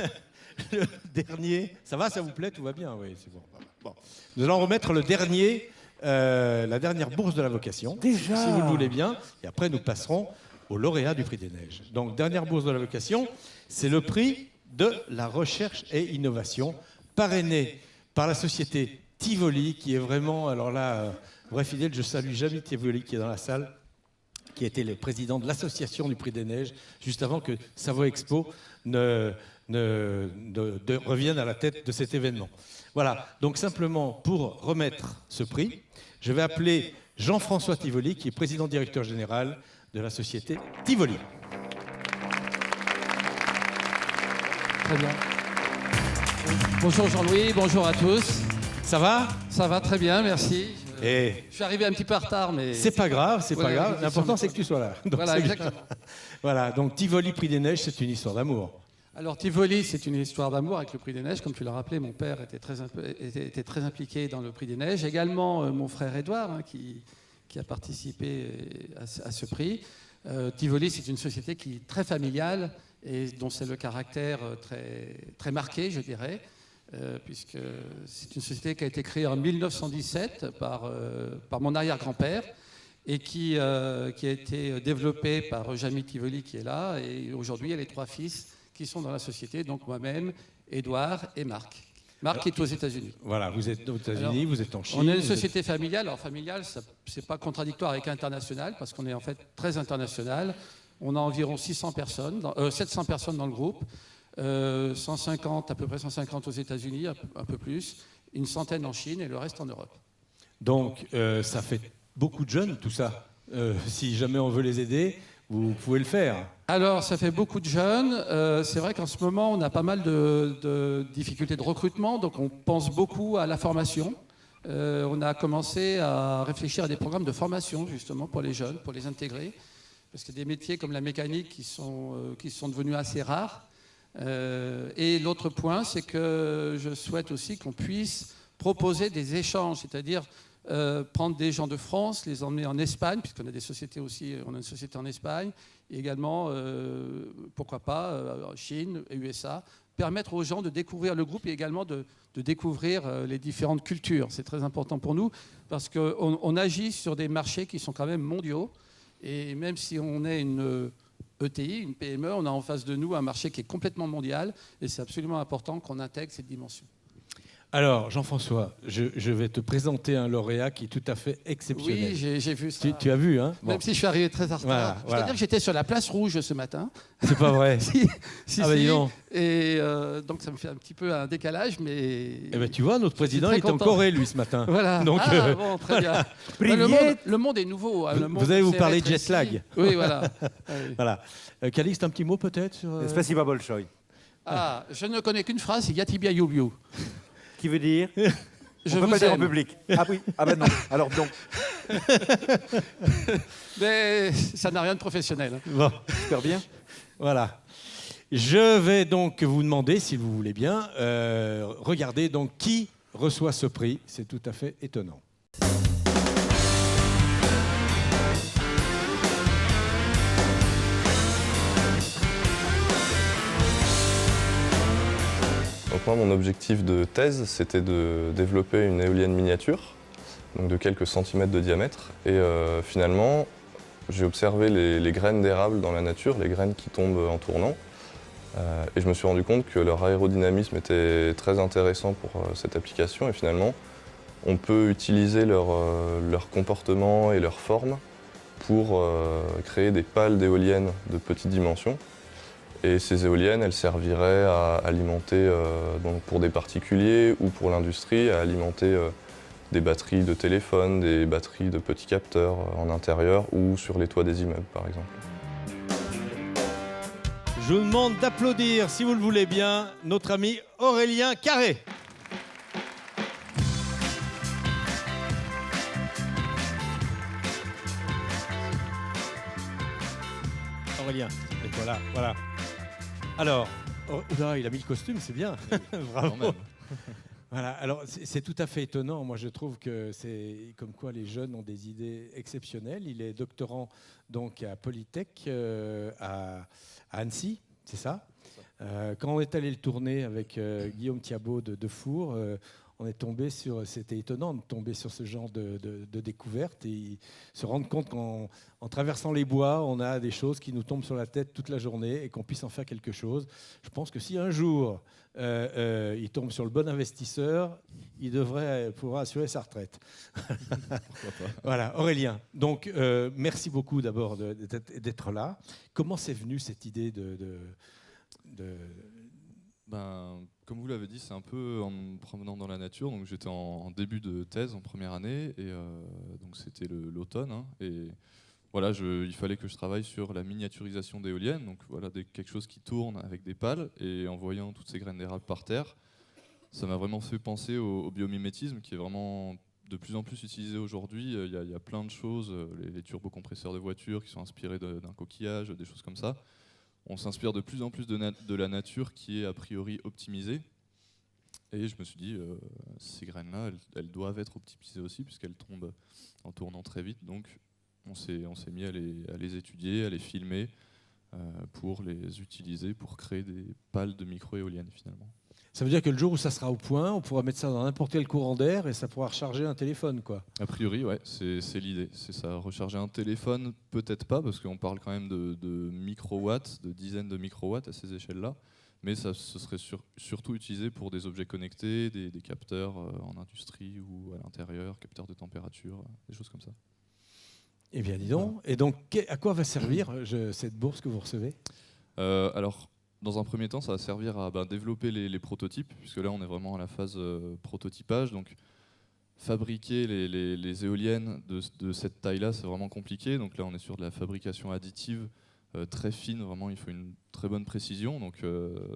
Speaker 1: le dernier. Ça va, ça vous plaît? Tout va bien? Oui, c'est bon. Bon. Nous allons remettre le dernier, la dernière bourse de la vocation.
Speaker 4: Déjà?
Speaker 1: Si vous le voulez bien. Et après, nous passerons au lauréat du prix des neiges. Donc, dernière bourse de la vocation, c'est le prix de la recherche et innovation, parrainé par la société Tivoli, qui est vraiment, alors là, vrai fidèle, je salue Jamie Tivoli qui est dans la salle, qui était le président de l'association du Prix des Neiges, juste avant que Savoie Expo ne revienne à la tête de cet événement. Voilà, donc simplement pour remettre ce prix, je vais appeler Jean-François Tivoli, qui est président directeur général de la société Tivoli.
Speaker 19: Très bien. Bonjour Jean-Louis, bonjour à tous.
Speaker 1: Ça va?
Speaker 19: Ça va très bien, merci.
Speaker 1: Et
Speaker 19: Je suis arrivé un petit peu en retard, mais...
Speaker 1: c'est pas grave, c'est pas
Speaker 19: Voilà,
Speaker 1: grave.
Speaker 19: une
Speaker 1: L'important,
Speaker 19: question
Speaker 1: c'est que tu sois là. Donc,
Speaker 19: Voilà,
Speaker 1: c'est bien.
Speaker 19: exactement.
Speaker 1: Voilà, donc Tivoli Prix des Neiges, c'est une histoire d'amour.
Speaker 19: Alors Tivoli, c'est une histoire d'amour avec le Prix des Neiges. Comme tu l'as rappelé, mon père était très impliqué dans le Prix des Neiges. Également mon frère Édouard, hein, qui a participé à ce prix. Tivoli, c'est une société qui est très familiale et dont c'est le caractère très marqué, je dirais. Puisque c'est une société qui a été créée en 1917 par mon arrière-grand-père et qui a été développée par Jamie Tivoli qui est là. Et aujourd'hui, il y a les trois fils qui sont dans la société, donc moi-même, Édouard et Marc. Marc est aux États-Unis.
Speaker 1: Voilà, vous êtes aux États-Unis,
Speaker 19: Alors,
Speaker 1: vous êtes en Chine.
Speaker 19: On est une
Speaker 1: vous êtes-
Speaker 19: société familiale. Alors familiale, ce n'est pas contradictoire avec international parce qu'on est en fait très international. On a environ 700 personnes dans le groupe. 150, à peu près 150 aux États-Unis, un peu plus, une centaine en Chine et le reste en Europe.
Speaker 1: Donc, ça fait beaucoup de jeunes, tout ça. Si jamais on veut les aider, vous pouvez le faire.
Speaker 19: Alors, ça fait beaucoup de jeunes. C'est vrai qu'en ce moment, on a pas mal de difficultés de recrutement, donc on pense beaucoup à la formation. On a commencé à réfléchir à des programmes de formation, justement, pour les jeunes, pour les intégrer, parce qu'il y a des métiers comme la mécanique qui sont devenus assez rares. Et l'autre point, c'est que je souhaite aussi qu'on puisse proposer des échanges, c'est-à-dire prendre des gens de France, les emmener en Espagne, puisqu'on a des sociétés aussi, on a une société en Espagne, et également, pourquoi pas, en Chine et USA, permettre aux gens de découvrir le groupe et également de découvrir les différentes cultures. C'est très important pour nous, parce qu'on agit sur des marchés qui sont quand même mondiaux, et même si on est une ETI, une PME, on a en face de nous un marché qui est complètement mondial, et c'est absolument important qu'on intègre cette dimension.
Speaker 1: Alors, Jean-François, je vais te présenter un lauréat qui est tout à fait exceptionnel.
Speaker 19: Oui, j'ai vu ça.
Speaker 1: Tu as vu, hein?
Speaker 19: Même si je suis arrivé très en retard. Je dois dire que j'étais sur la place rouge ce matin.
Speaker 1: C'est pas vrai.
Speaker 19: Si.
Speaker 1: Ah bah dis donc.
Speaker 19: Et donc ça me fait un petit peu un décalage, mais...
Speaker 1: Eh ben, tu vois, notre président,
Speaker 19: très
Speaker 1: il est en
Speaker 19: content.
Speaker 1: Corée, lui, ce matin.
Speaker 19: Voilà.
Speaker 1: Donc,
Speaker 19: Bon, très bien. Le monde est nouveau. Hein.
Speaker 1: Vous allez vous parler de jet lag.
Speaker 19: Oui, voilà.
Speaker 1: Voilà. Calixte, un petit mot peut-être sur...
Speaker 4: Spasiba Bolshoi.
Speaker 19: Ah, je ne connais qu'une phrase, c'est Yatibia Yubiu.
Speaker 4: Qui veut dire
Speaker 19: Je
Speaker 4: On peut
Speaker 19: vous
Speaker 4: pas dire en
Speaker 19: aime.
Speaker 4: public. Ah oui, ah ben non. Alors donc.
Speaker 19: Mais ça n'a rien de professionnel. Hein.
Speaker 1: Bon,
Speaker 4: super bien.
Speaker 1: Voilà. Je vais donc vous demander, si vous voulez bien, regardez donc qui reçoit ce prix. C'est tout à fait étonnant.
Speaker 20: Donc moi, mon objectif de thèse, c'était de développer une éolienne miniature, donc de quelques centimètres de diamètre. Et finalement, j'ai observé les graines d'érable dans la nature, les graines qui tombent en tournant. Et je me suis rendu compte que leur aérodynamisme était très intéressant pour cette application. Et finalement, on peut utiliser leur comportement et leur forme pour créer des pales d'éoliennes de petite dimension. Et ces éoliennes, elles serviraient à alimenter, donc pour des particuliers ou pour l'industrie, à alimenter des batteries de téléphone, des batteries de petits capteurs en intérieur ou sur les toits des immeubles, par exemple.
Speaker 1: Je vous demande d'applaudir, si vous le voulez bien, notre ami Aurélien Carré. Aurélien, et voilà, voilà. Alors, oula, il a mis le costume, c'est bien. Bravo. Voilà, alors c'est tout à fait étonnant. Moi, je trouve que c'est comme quoi les jeunes ont des idées exceptionnelles. Il est doctorant donc à Polytech, à Annecy, c'est ça. Quand on est allé le tourner avec Guillaume Thiabaut de Four, on est tombé sur, c'était étonnant de tomber sur ce genre de découverte et se rendre compte qu'en traversant les bois, on a des choses qui nous tombent sur la tête toute la journée et qu'on puisse en faire quelque chose. Je pense que si un jour il tombe sur le bon investisseur, il devrait pouvoir assurer sa retraite. Voilà, Aurélien. Donc, merci beaucoup d'abord d'être là. Comment c'est venu cette idée
Speaker 20: Ben, comme vous l'avez dit, c'est un peu en me promenant dans la nature. Donc j'étais en début de thèse, en première année, et donc c'était l'automne. Hein, et voilà, il fallait que je travaille sur la miniaturisation d'éoliennes. Donc voilà, quelque chose qui tourne avec des pales. Et en voyant toutes ces graines d'érable par terre, ça m'a vraiment fait penser au biomimétisme, qui est vraiment de plus en plus utilisé aujourd'hui. Il y a plein de choses, les turbocompresseurs de voitures qui sont inspirés d'un coquillage, des choses comme ça. On s'inspire de plus en plus de la nature qui est a priori optimisée. Et je me suis dit, ces graines-là, elles doivent être optimisées aussi, puisqu'elles tombent en tournant très vite. Donc on s'est mis à les étudier, à les filmer, pour les utiliser, pour créer des pales de micro-éoliennes finalement.
Speaker 1: Ça veut dire que le jour où ça sera au point, on pourra mettre ça dans n'importe quel courant d'air et ça pourra recharger un téléphone, quoi.
Speaker 20: A priori, ouais, c'est l'idée. C'est ça. Recharger un téléphone, peut-être pas, parce qu'on parle quand même de microwatts, de dizaines de microwatts à ces échelles-là. Mais ce serait surtout utilisé pour des objets connectés, des capteurs en industrie ou à l'intérieur, capteurs de température, des choses comme ça.
Speaker 1: Eh bien, dis donc. Et donc, à quoi va servir cette bourse que vous recevez ?
Speaker 20: Alors, dans un premier temps, ça va servir à développer les prototypes, puisque là, on est vraiment à la phase prototypage. Donc, fabriquer les éoliennes de cette taille-là, c'est vraiment compliqué. Donc là, on est sur de la fabrication additive très fine. Vraiment, il faut une très bonne précision. Donc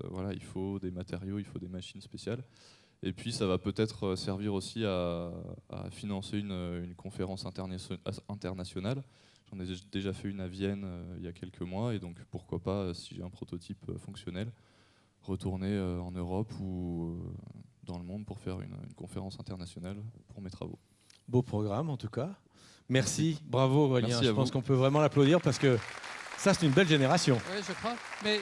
Speaker 20: voilà, il faut des matériaux, il faut des machines spéciales. Et puis, ça va peut-être servir aussi à financer une conférence internationale. J'en ai déjà fait une à Vienne il y a quelques mois, et donc pourquoi pas, si j'ai un prototype fonctionnel, retourner en Europe ou dans le monde pour faire une conférence internationale pour mes travaux.
Speaker 1: Beau programme en tout cas. Merci, bravo Aurélien.
Speaker 20: Merci
Speaker 1: je pense qu'on peut vraiment l'applaudir parce que ça c'est une belle génération.
Speaker 19: Oui, je crois. Mais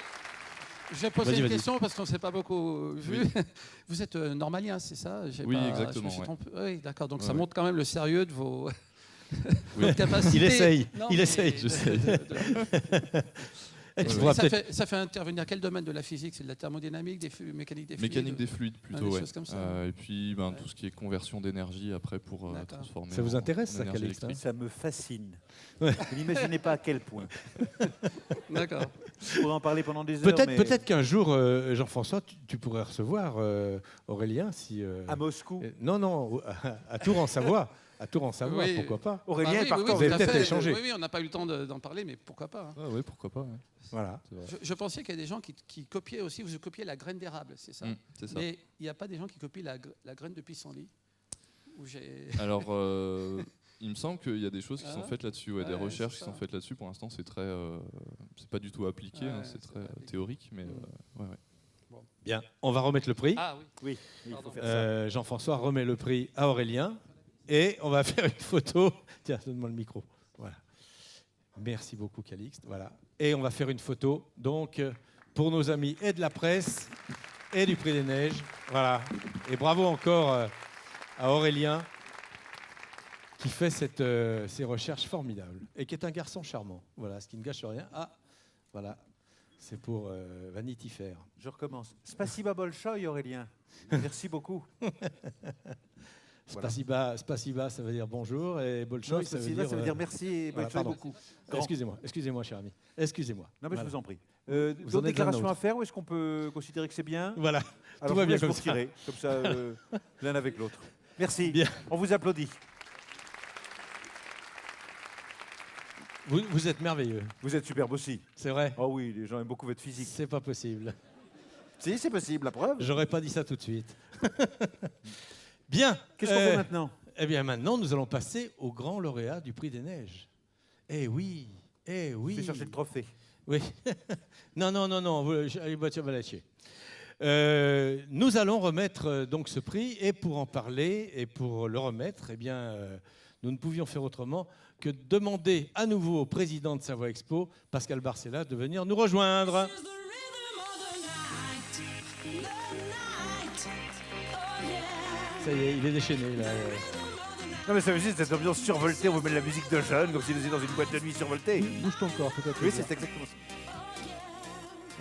Speaker 19: je vais poser une question parce qu'on ne s'est pas beaucoup vu. Oui. Vous êtes normalien, c'est ça?
Speaker 20: Oui, exactement.
Speaker 19: Oui, d'accord. Donc ça montre quand même le sérieux de vos...
Speaker 1: Oui. Il essaye.
Speaker 19: Non,
Speaker 1: il essaye. Et tu
Speaker 19: Oui,
Speaker 1: pourras
Speaker 19: ça fait intervenir quel domaine de la physique? C'est de la thermodynamique, des mécanique des fluides?
Speaker 20: Mécanique des fluides plutôt,
Speaker 19: des
Speaker 20: ouais.
Speaker 19: choses comme ça.
Speaker 20: Et puis tout ce qui est conversion d'énergie après pour transformer.
Speaker 1: Ça vous intéresse,
Speaker 20: en
Speaker 1: ça,
Speaker 20: énergie
Speaker 1: Calixte, hein?
Speaker 20: électrique.
Speaker 4: Ça me fascine.
Speaker 1: Ouais.
Speaker 4: Vous n'imaginez pas à quel point.
Speaker 19: D'accord.
Speaker 4: Je pourrais en parler pendant des heures. mais-
Speaker 1: Peut-être qu'un jour, Jean-François, tu pourrais recevoir Aurélien si.
Speaker 4: À Moscou.
Speaker 1: Non, à Tours en Savoie. À Tours en Savoie,
Speaker 19: Oui.
Speaker 1: pourquoi pas?
Speaker 4: Aurélien
Speaker 19: Bah
Speaker 4: est
Speaker 19: oui,
Speaker 4: partant.
Speaker 19: oui,
Speaker 1: Vous avez
Speaker 19: tout à
Speaker 1: peut-être
Speaker 19: fait.
Speaker 1: échangé.
Speaker 19: Oui, on n'a pas eu le temps d'en parler, mais pourquoi pas, hein.
Speaker 20: Ah oui, pourquoi pas. Ouais.
Speaker 1: Voilà.
Speaker 20: C'est vrai.
Speaker 19: Je pensais qu'il y a des gens qui copiaient aussi, vous copiez la graine d'érable, c'est ça?
Speaker 20: C'est ça.
Speaker 19: Mais il n'y a pas des gens qui copient la graine de pissenlit?
Speaker 20: Alors, il me semble qu'il y a des choses qui sont
Speaker 19: Ah.
Speaker 20: faites là-dessus, des
Speaker 19: Ouais,
Speaker 20: recherches
Speaker 19: c'est
Speaker 20: qui sont
Speaker 19: ça.
Speaker 20: faites là-dessus. Pour l'instant, c'est très, c'est pas du tout appliqué,
Speaker 19: Ouais,
Speaker 20: c'est
Speaker 19: c'est
Speaker 20: très
Speaker 19: pas appliqué.
Speaker 20: théorique, mais ouais.
Speaker 1: Bien, on va remettre le prix.
Speaker 19: Ah oui.
Speaker 4: Oui, il faut faire ça.
Speaker 1: Jean-François remet le prix à Aurélien et on va faire une photo. Tiens, donne-moi le micro. Voilà. Merci beaucoup, Calixte. Voilà. Et on va faire une photo, donc, pour nos amis et de la presse et du Prix des Neiges. Voilà. Et bravo encore à Aurélien qui fait ces recherches formidables et qui est un garçon charmant. Voilà, ce qui ne gâche rien. Ah, voilà. C'est pour Vanity Fair.
Speaker 4: Je recommence. Spasiba Bolchoï, Aurélien. Merci beaucoup.
Speaker 1: Spasiba, ça veut dire bonjour et Bolchoï,
Speaker 4: Non, spasiba, ça veut dire merci et
Speaker 1: voilà,
Speaker 4: Bolchoï
Speaker 1: pardon.
Speaker 4: beaucoup. Grand.
Speaker 1: Excusez-moi, cher ami. Excusez-moi.
Speaker 4: Non, mais
Speaker 1: Voilà.
Speaker 4: je vous en prie.
Speaker 1: Vous en
Speaker 4: D'autres
Speaker 1: êtes
Speaker 4: déclarations
Speaker 1: l'un
Speaker 4: à faire ou est-ce qu'on peut considérer que c'est bien?
Speaker 1: Voilà.
Speaker 4: Alors,
Speaker 1: Tout va
Speaker 4: je vous
Speaker 1: bien
Speaker 4: laisse
Speaker 1: comme
Speaker 4: vous
Speaker 1: ça.
Speaker 4: retirer, comme ça, l'un avec l'autre. Merci.
Speaker 1: Bien.
Speaker 4: On vous applaudit.
Speaker 1: Vous êtes merveilleux.
Speaker 4: Vous êtes superbe aussi.
Speaker 1: C'est vrai?
Speaker 4: Oh oui, les gens aiment beaucoup votre physique.
Speaker 1: C'est pas possible.
Speaker 4: Si, c'est possible, la preuve.
Speaker 1: J'aurais pas dit ça tout de suite. Bien.
Speaker 4: Qu'est-ce qu'on fait maintenant?
Speaker 1: Eh bien, maintenant, nous allons passer au grand lauréat du Prix des Neiges. Eh oui, eh oui.
Speaker 4: Je vais chercher le trophée.
Speaker 1: Oui. non. Allez, Mathieu Valachier. Nous allons remettre donc ce prix et pour en parler et pour le remettre, eh bien, nous ne pouvions faire autrement que de demander à nouveau au président de Savoie Expo, Pascal Barcella, de venir nous rejoindre. Ça y est, il est déchaîné là.
Speaker 4: Non, mais ça veut dire cette ambiance survoltée, on vous met de la musique de jeunes, comme si vous étiez dans une boîte de nuit survoltée.
Speaker 2: Bouge ton corps, peut-être.
Speaker 4: Oui, c'est exactement ça.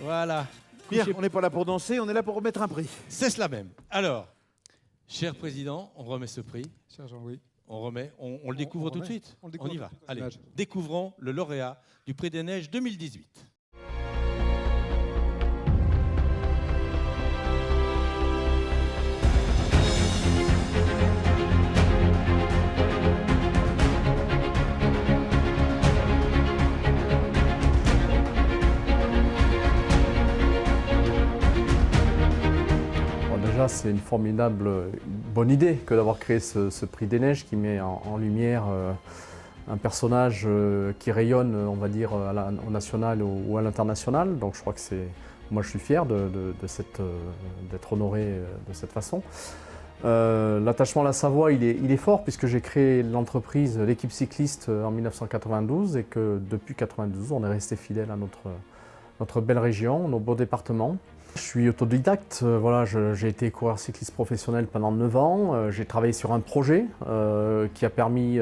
Speaker 1: Voilà.
Speaker 4: Bien, on n'est pas là pour danser, on est là pour remettre un prix.
Speaker 1: C'est cela même. Alors, cher président, on remet ce prix.
Speaker 2: Cher Jean-Louis.
Speaker 1: On remet, on le découvre tout de
Speaker 2: remet.
Speaker 1: suite.
Speaker 2: On le découvre
Speaker 1: y
Speaker 2: tout
Speaker 1: va.
Speaker 2: de suite.
Speaker 1: Allez,
Speaker 2: Image.
Speaker 1: découvrons le lauréat du Prix des Neiges 2018.
Speaker 21: Bon, déjà, c'est une formidable bonne idée que d'avoir créé ce prix des Neiges qui met en lumière un personnage qui rayonne, on va dire, au national ou à l'international. Donc je crois que moi je suis fier d'être honoré de cette façon. L'attachement à la Savoie, il est fort puisque j'ai créé l'entreprise, l'équipe cycliste en 1992 et que depuis 1992, on est resté fidèle à notre belle région, nos beaux départements. Je suis autodidacte, voilà, j'ai été coureur cycliste professionnel pendant 9 ans. J'ai travaillé sur un projet qui a permis,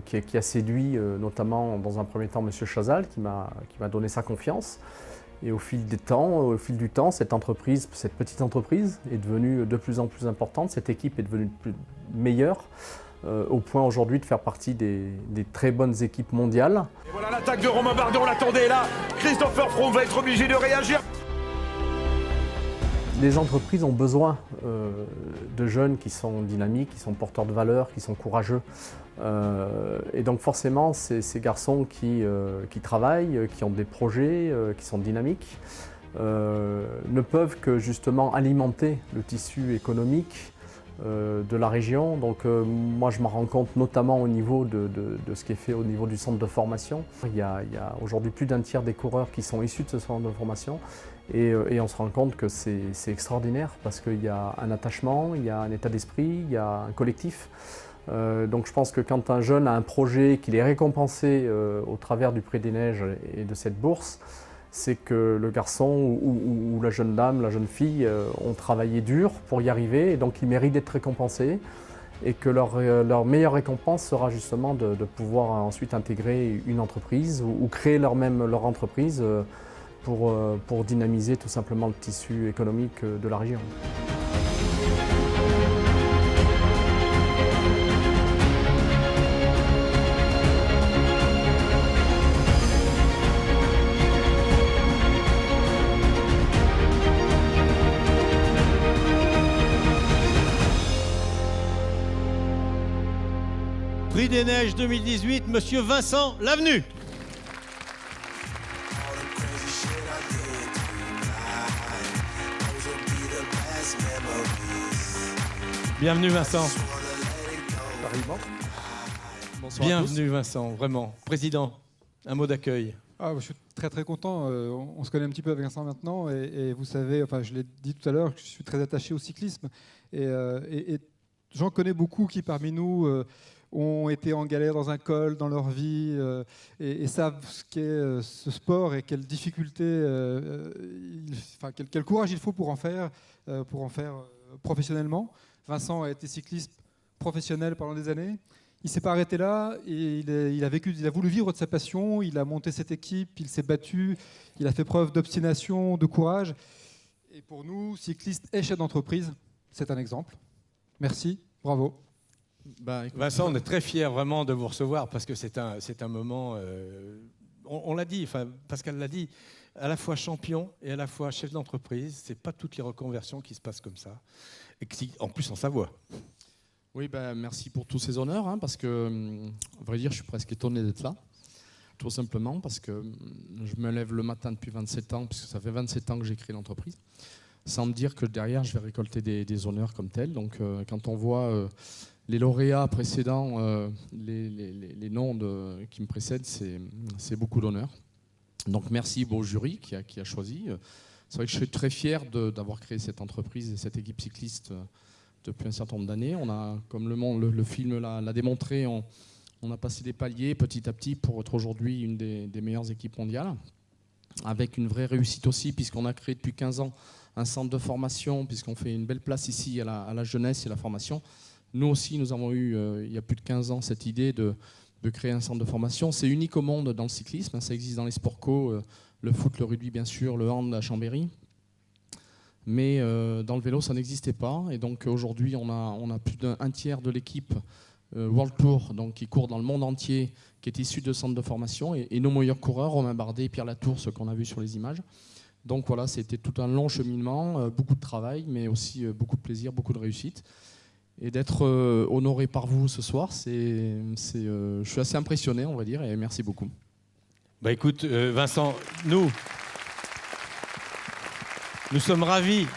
Speaker 21: qui a séduit notamment dans un premier temps M. Chazal qui m'a donné sa confiance. Et au fil du temps, cette petite entreprise est devenue de plus en plus importante, cette équipe est devenue meilleure, au point aujourd'hui de faire partie des très bonnes équipes mondiales.
Speaker 22: Et voilà l'attaque de Romain Bardet, on l'attendait là. Christopher Froome va être obligé de réagir.
Speaker 21: Les entreprises ont besoin de jeunes qui sont dynamiques, qui sont porteurs de valeurs, qui sont courageux. Et donc forcément, ces garçons qui travaillent, qui ont des projets, qui sont dynamiques, ne peuvent que justement alimenter le tissu économique de la région. Donc moi je m'en rends compte notamment au niveau de ce qui est fait au niveau du centre de formation. Il y a aujourd'hui plus d'un tiers des coureurs qui sont issus de ce centre de formation. Et on se rend compte que c'est extraordinaire parce qu'il y a un attachement, il y a un état d'esprit, il y a un collectif. Donc je pense que quand un jeune a un projet, qu'il est récompensé au travers du Prix des Neiges et de cette bourse, c'est que le garçon ou la jeune dame, la jeune fille ont travaillé dur pour y arriver et donc il mérite d'être récompensé. et que leur meilleure récompense sera justement de pouvoir ensuite intégrer une entreprise ou créer leur entreprise pour dynamiser tout simplement le tissu économique de la région.
Speaker 1: Prix des Neiges 2018, Monsieur Vincent Lavenu. Bienvenue Vincent.
Speaker 3: Bonsoir.
Speaker 1: Bienvenue Vincent, vraiment. Président, un mot d'accueil.
Speaker 2: Je suis très très content. On se connaît un petit peu avec Vincent maintenant et vous savez, enfin je l'ai dit tout à l'heure, que je suis très attaché au cyclisme et j'en connais beaucoup qui parmi nous ont été en galère dans un col dans leur vie et savent ce qu'est ce sport et quelle difficulté, quel courage il faut pour en faire professionnellement. Vincent a été cycliste professionnel pendant des années. Il ne s'est pas arrêté là, et il a voulu vivre de sa passion, il a monté cette équipe, il s'est battu, il a fait preuve d'obstination, de courage. Et pour nous, cyclistes et chefs d'entreprise, c'est un exemple. Merci, bravo.
Speaker 1: Vincent, on est très fiers vraiment de vous recevoir parce que c'est un moment, on l'a dit, enfin Pascal l'a dit, à la fois champion et à la fois chef d'entreprise. Ce n'est pas toutes les reconversions qui se passent comme ça, et qui, en plus en Savoie.
Speaker 3: Oui, merci pour tous ces honneurs, parce que, à vrai dire, je suis presque étonné d'être là, tout simplement parce que je me lève le matin depuis 27 ans, puisque ça fait 27 ans que j'ai créé l'entreprise, sans me dire que derrière, je vais récolter des honneurs comme tels. Donc, quand on voit les lauréats précédents, les noms qui me précèdent, c'est beaucoup d'honneur. Donc, merci au jury qui a choisi. C'est vrai que je suis très fier d'avoir créé cette entreprise et cette équipe cycliste depuis un certain nombre d'années. On a, comme le film l'a démontré, on a passé des paliers petit à petit pour être aujourd'hui une des meilleures équipes mondiales, avec une vraie réussite aussi, puisqu'on a créé depuis 15 ans un centre de formation, puisqu'on fait une belle place ici à la jeunesse et la formation. Nous aussi, nous avons eu, il y a plus de 15 ans, cette idée de créer un centre de formation. C'est unique au monde dans le cyclisme, ça existe dans les sports co, le foot, le rugby bien sûr, le hand à Chambéry. Mais dans le vélo, ça n'existait pas. Et donc aujourd'hui, on a plus d'un tiers de l'équipe World Tour, donc qui court dans le monde entier, qui est issue de centres de formation. Et nos meilleurs coureurs, Romain Bardet, Pierre Latour, ce qu'on a vu sur les images. Donc voilà, c'était tout un long cheminement, beaucoup de travail, mais aussi beaucoup de plaisir, beaucoup de réussite. Et d'être honoré par vous ce soir, je suis assez impressionné, on va dire, et merci beaucoup.
Speaker 1: Écoute, Vincent, nous sommes ravis.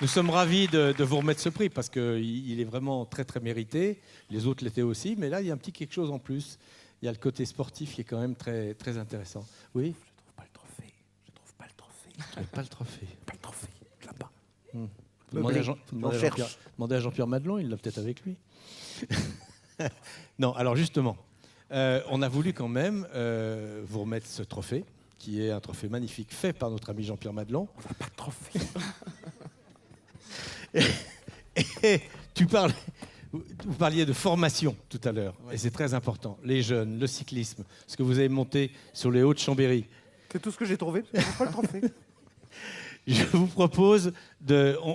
Speaker 1: Nous sommes ravis de vous remettre ce prix parce qu'il est vraiment très très mérité. Les autres l'étaient aussi, mais là il y a un petit quelque chose en plus. Il y a le côté sportif qui est quand même très très intéressant. Oui.
Speaker 4: Je trouve pas le trophée.
Speaker 1: Pas le trophée.
Speaker 4: Pas le trophée. Là-bas.
Speaker 1: Demandez à Jean-Pierre Madelon, il l'a peut-être avec lui. Non, alors justement, on a voulu quand même vous remettre ce trophée, qui est un trophée magnifique fait par notre ami Jean-Pierre Madelon.
Speaker 4: On va pas de trophée.
Speaker 1: et vous parliez de formation tout à l'heure, et c'est très important. Les jeunes, le cyclisme, ce que vous avez monté sur les Hauts de Chambéry.
Speaker 4: C'est tout ce que j'ai trouvé, c'est pas le trophée.
Speaker 1: Je vous propose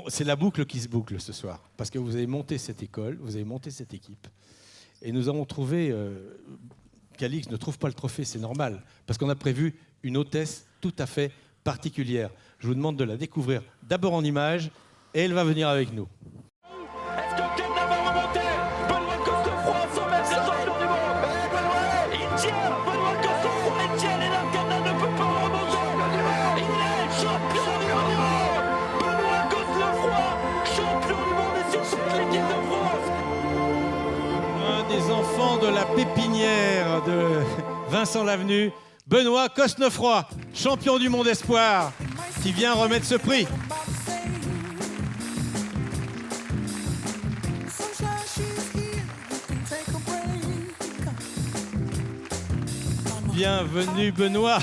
Speaker 1: c'est la boucle qui se boucle ce soir, parce que vous avez monté cette école, vous avez monté cette équipe, et nous avons trouvé qu'Alix ne trouve pas le trophée, c'est normal, parce qu'on a prévu une hôtesse tout à fait particulière. Je vous demande de la découvrir d'abord en images, et elle va venir avec nous.
Speaker 22: Est-ce que Kenda va remonter? Benoît Cosnefroy, 100 mètres, c'est champion du monde. Il tient, Benoît Cosnefroy, il tient, et là, Kenda ne peut pas remonter. Il est champion du monde. Benoît Cosnefroy, champion du monde, et c'est toute l'équipe de France.
Speaker 1: Un des enfants de la pépinière de Vincent Lavenu, Benoît Cosnefroy, champion du monde espoir, qui vient remettre ce prix. Bienvenue Benoît.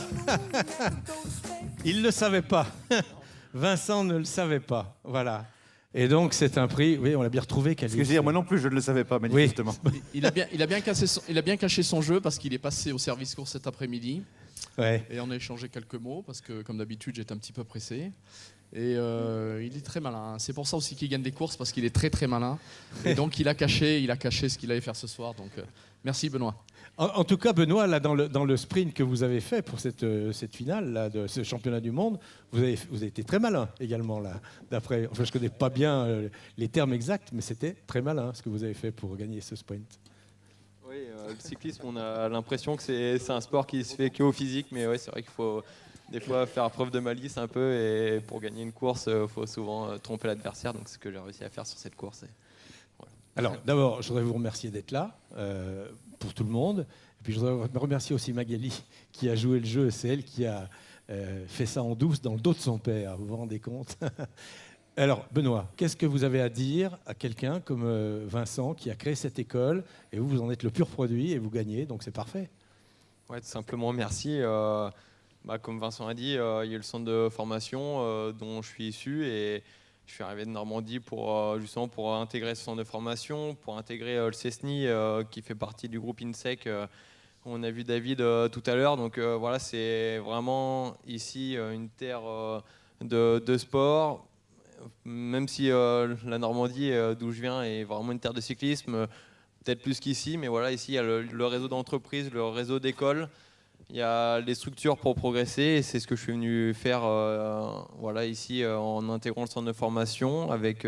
Speaker 1: Il ne le savait pas. Vincent ne le savait pas. Voilà. Et donc, c'est un prix. Oui, on l'a bien retrouvé, Calice.
Speaker 4: Excusez-moi, moi non plus, je ne le savais pas, manifestement.
Speaker 3: Il a bien caché son jeu parce qu'il est passé au service course cet après-midi.
Speaker 1: Ouais.
Speaker 3: Et on a échangé quelques mots parce que, comme d'habitude, j'étais un petit peu pressé. Et il est très malin. C'est pour ça aussi qu'il gagne des courses, parce qu'il est très très malin. Et donc il a caché ce qu'il allait faire ce soir. Donc merci Benoît.
Speaker 1: En tout cas, Benoît, là, dans le sprint que vous avez fait pour cette finale là, de ce championnat du monde, vous avez été très malin également là. D'après, enfin, je connais pas bien les termes exacts, mais c'était très malin ce que vous avez fait pour gagner ce sprint.
Speaker 5: Oui, le cyclisme, on a l'impression que c'est un sport qui se fait qu'au physique, mais ouais, c'est vrai qu'il faut des fois faire preuve de malice un peu, et pour gagner une course, il faut souvent tromper l'adversaire, donc c'est ce que j'ai réussi à faire sur cette course. Voilà.
Speaker 1: Alors d'abord, je voudrais vous remercier d'être là pour tout le monde, et puis je voudrais remercier aussi Magali qui a joué le jeu, c'est elle qui a fait ça en douce dans le dos de son père, vous vous rendez compte? Alors Benoît, qu'est-ce que vous avez à dire à quelqu'un comme Vincent qui a créé cette école, et vous en êtes le pur produit et vous gagnez, donc c'est parfait.
Speaker 5: Ouais, tout simplement merci. Comme Vincent a dit, il y a eu le centre de formation dont je suis issu, et je suis arrivé de Normandie justement pour intégrer ce centre de formation, pour intégrer le CESNI qui fait partie du groupe INSEC. On a vu David tout à l'heure, donc voilà, c'est vraiment ici une terre de sport, même si la Normandie d'où je viens est vraiment une terre de cyclisme, peut-être plus qu'ici, mais voilà, ici il y a le réseau d'entreprises, le réseau d'écoles. Il y a les structures pour progresser, et c'est ce que je suis venu faire voilà, ici en intégrant le centre de formation, avec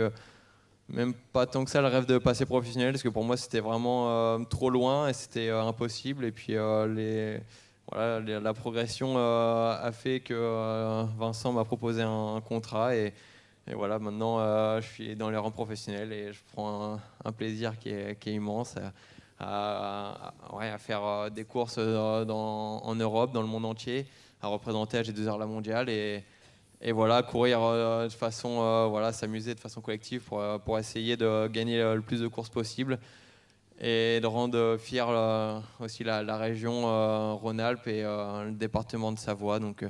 Speaker 5: même pas tant que ça le rêve de passer professionnel, parce que pour moi c'était vraiment trop loin et c'était impossible. Et puis la progression a fait que Vincent m'a proposé un contrat, et voilà, maintenant je suis dans les rangs professionnels et je prends un plaisir qui est immense. À faire des courses en Europe, dans le monde entier, à représenter à G2R la mondiale, et voilà, courir de façon, s'amuser de façon collective pour essayer de gagner le plus de courses possible, et de rendre fier aussi la région Rhône-Alpes et le département de Savoie. Donc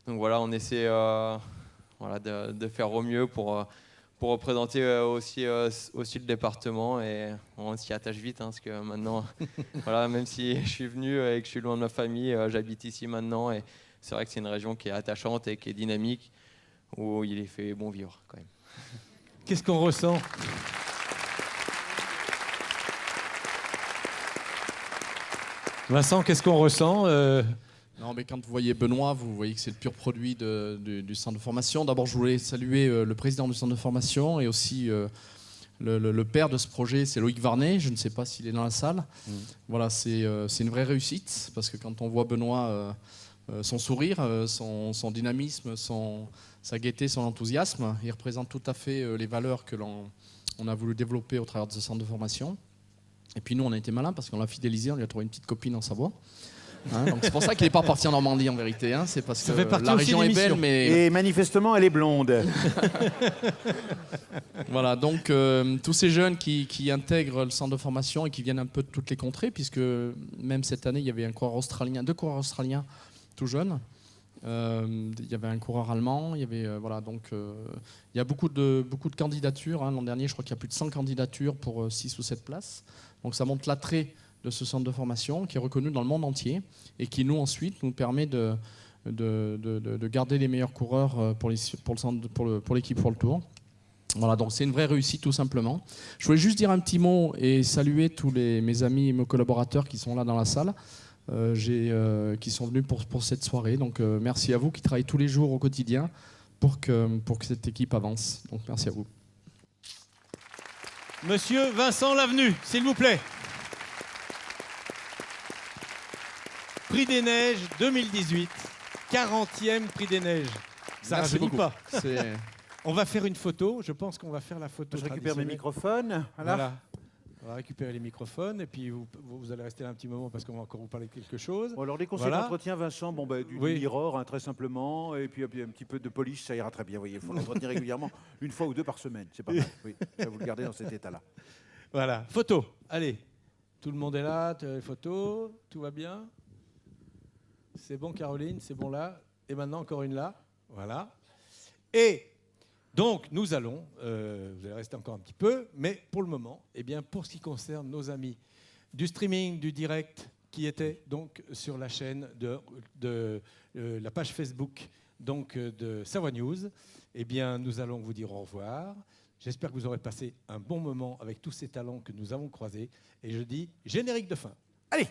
Speaker 5: voilà, on essaie de faire au mieux pour représenter aussi le département, et on s'y attache vite, parce que maintenant, voilà, même si je suis venu et que je suis loin de ma famille, j'habite ici maintenant, et c'est vrai que c'est une région qui est attachante et qui est dynamique, où il est fait bon vivre quand même.
Speaker 1: Qu'est-ce qu'on ressent? Vincent, qu'est-ce qu'on ressent
Speaker 3: Non, mais quand vous voyez Benoît, vous voyez que c'est le pur produit du centre de formation. D'abord, je voulais saluer le président du centre de formation, et aussi le père de ce projet, c'est Loïc Varnet. Je ne sais pas s'il est dans la salle. Voilà, c'est une vraie réussite, parce que quand on voit Benoît, son sourire, son dynamisme, sa gaieté, son enthousiasme, il représente tout à fait les valeurs que l'on a voulu développer au travers de ce centre de formation. Et puis nous, on a été malins, parce qu'on l'a fidélisé, on lui a trouvé une petite copine en Savoie. Donc c'est pour ça qu'il n'est pas parti en Normandie en vérité, c'est parce que la région est belle, mais...
Speaker 4: Et manifestement elle est blonde.
Speaker 3: Voilà, donc tous ces jeunes qui intègrent le centre de formation et qui viennent un peu de toutes les contrées, puisque même cette année il y avait deux coureurs australiens tout jeunes, il y avait un coureur allemand, il y avait il y a beaucoup de candidatures, l'an dernier je crois qu'il y a plus de 100 candidatures pour 6 ou 7 places, donc ça montre l'attrait de ce centre de formation qui est reconnu dans le monde entier, et qui ensuite nous permet de garder les meilleurs coureurs pour l'équipe pour le Tour. Voilà, donc c'est une vraie réussite tout simplement. Je voulais juste dire un petit mot et saluer tous mes amis et mes collaborateurs qui sont là dans la salle, qui sont venus pour cette soirée. Donc merci à vous qui travaillez tous les jours au quotidien pour que cette équipe avance. Donc merci à vous.
Speaker 1: Monsieur Vincent Lavenu, s'il vous plaît. Prix des Neiges 2018, 40e Prix des Neiges. Ça ne rajeunit pas. On va faire une photo, je pense qu'on va faire la photo.
Speaker 4: Je récupère mes microphones.
Speaker 1: Voilà. On va récupérer les microphones, et puis vous allez rester là un petit moment, parce qu'on va encore vous parler de quelque chose.
Speaker 4: Bon, alors les conseils d'entretien, Vincent, du mirror, très simplement, et puis un petit peu de polish, ça ira très bien. Il faut l'entretenir régulièrement, 1 fois ou 2 par semaine, c'est pas mal. Oui, ça, vous le gardez dans cet état-là.
Speaker 1: Voilà, photo, allez. Tout le monde est là, photo, tout va bien. C'est bon Caroline, c'est bon là. Et maintenant encore une là, voilà. Et Donc, nous allons, vous allez rester encore un petit peu, mais pour le moment, eh bien, pour ce qui concerne nos amis du streaming, du direct, qui étaient donc sur la chaîne de la page Facebook donc, de Savoie News, eh bien, nous allons vous dire au revoir. J'espère que vous aurez passé un bon moment avec tous ces talents que nous avons croisés. Et je dis générique de fin. Allez!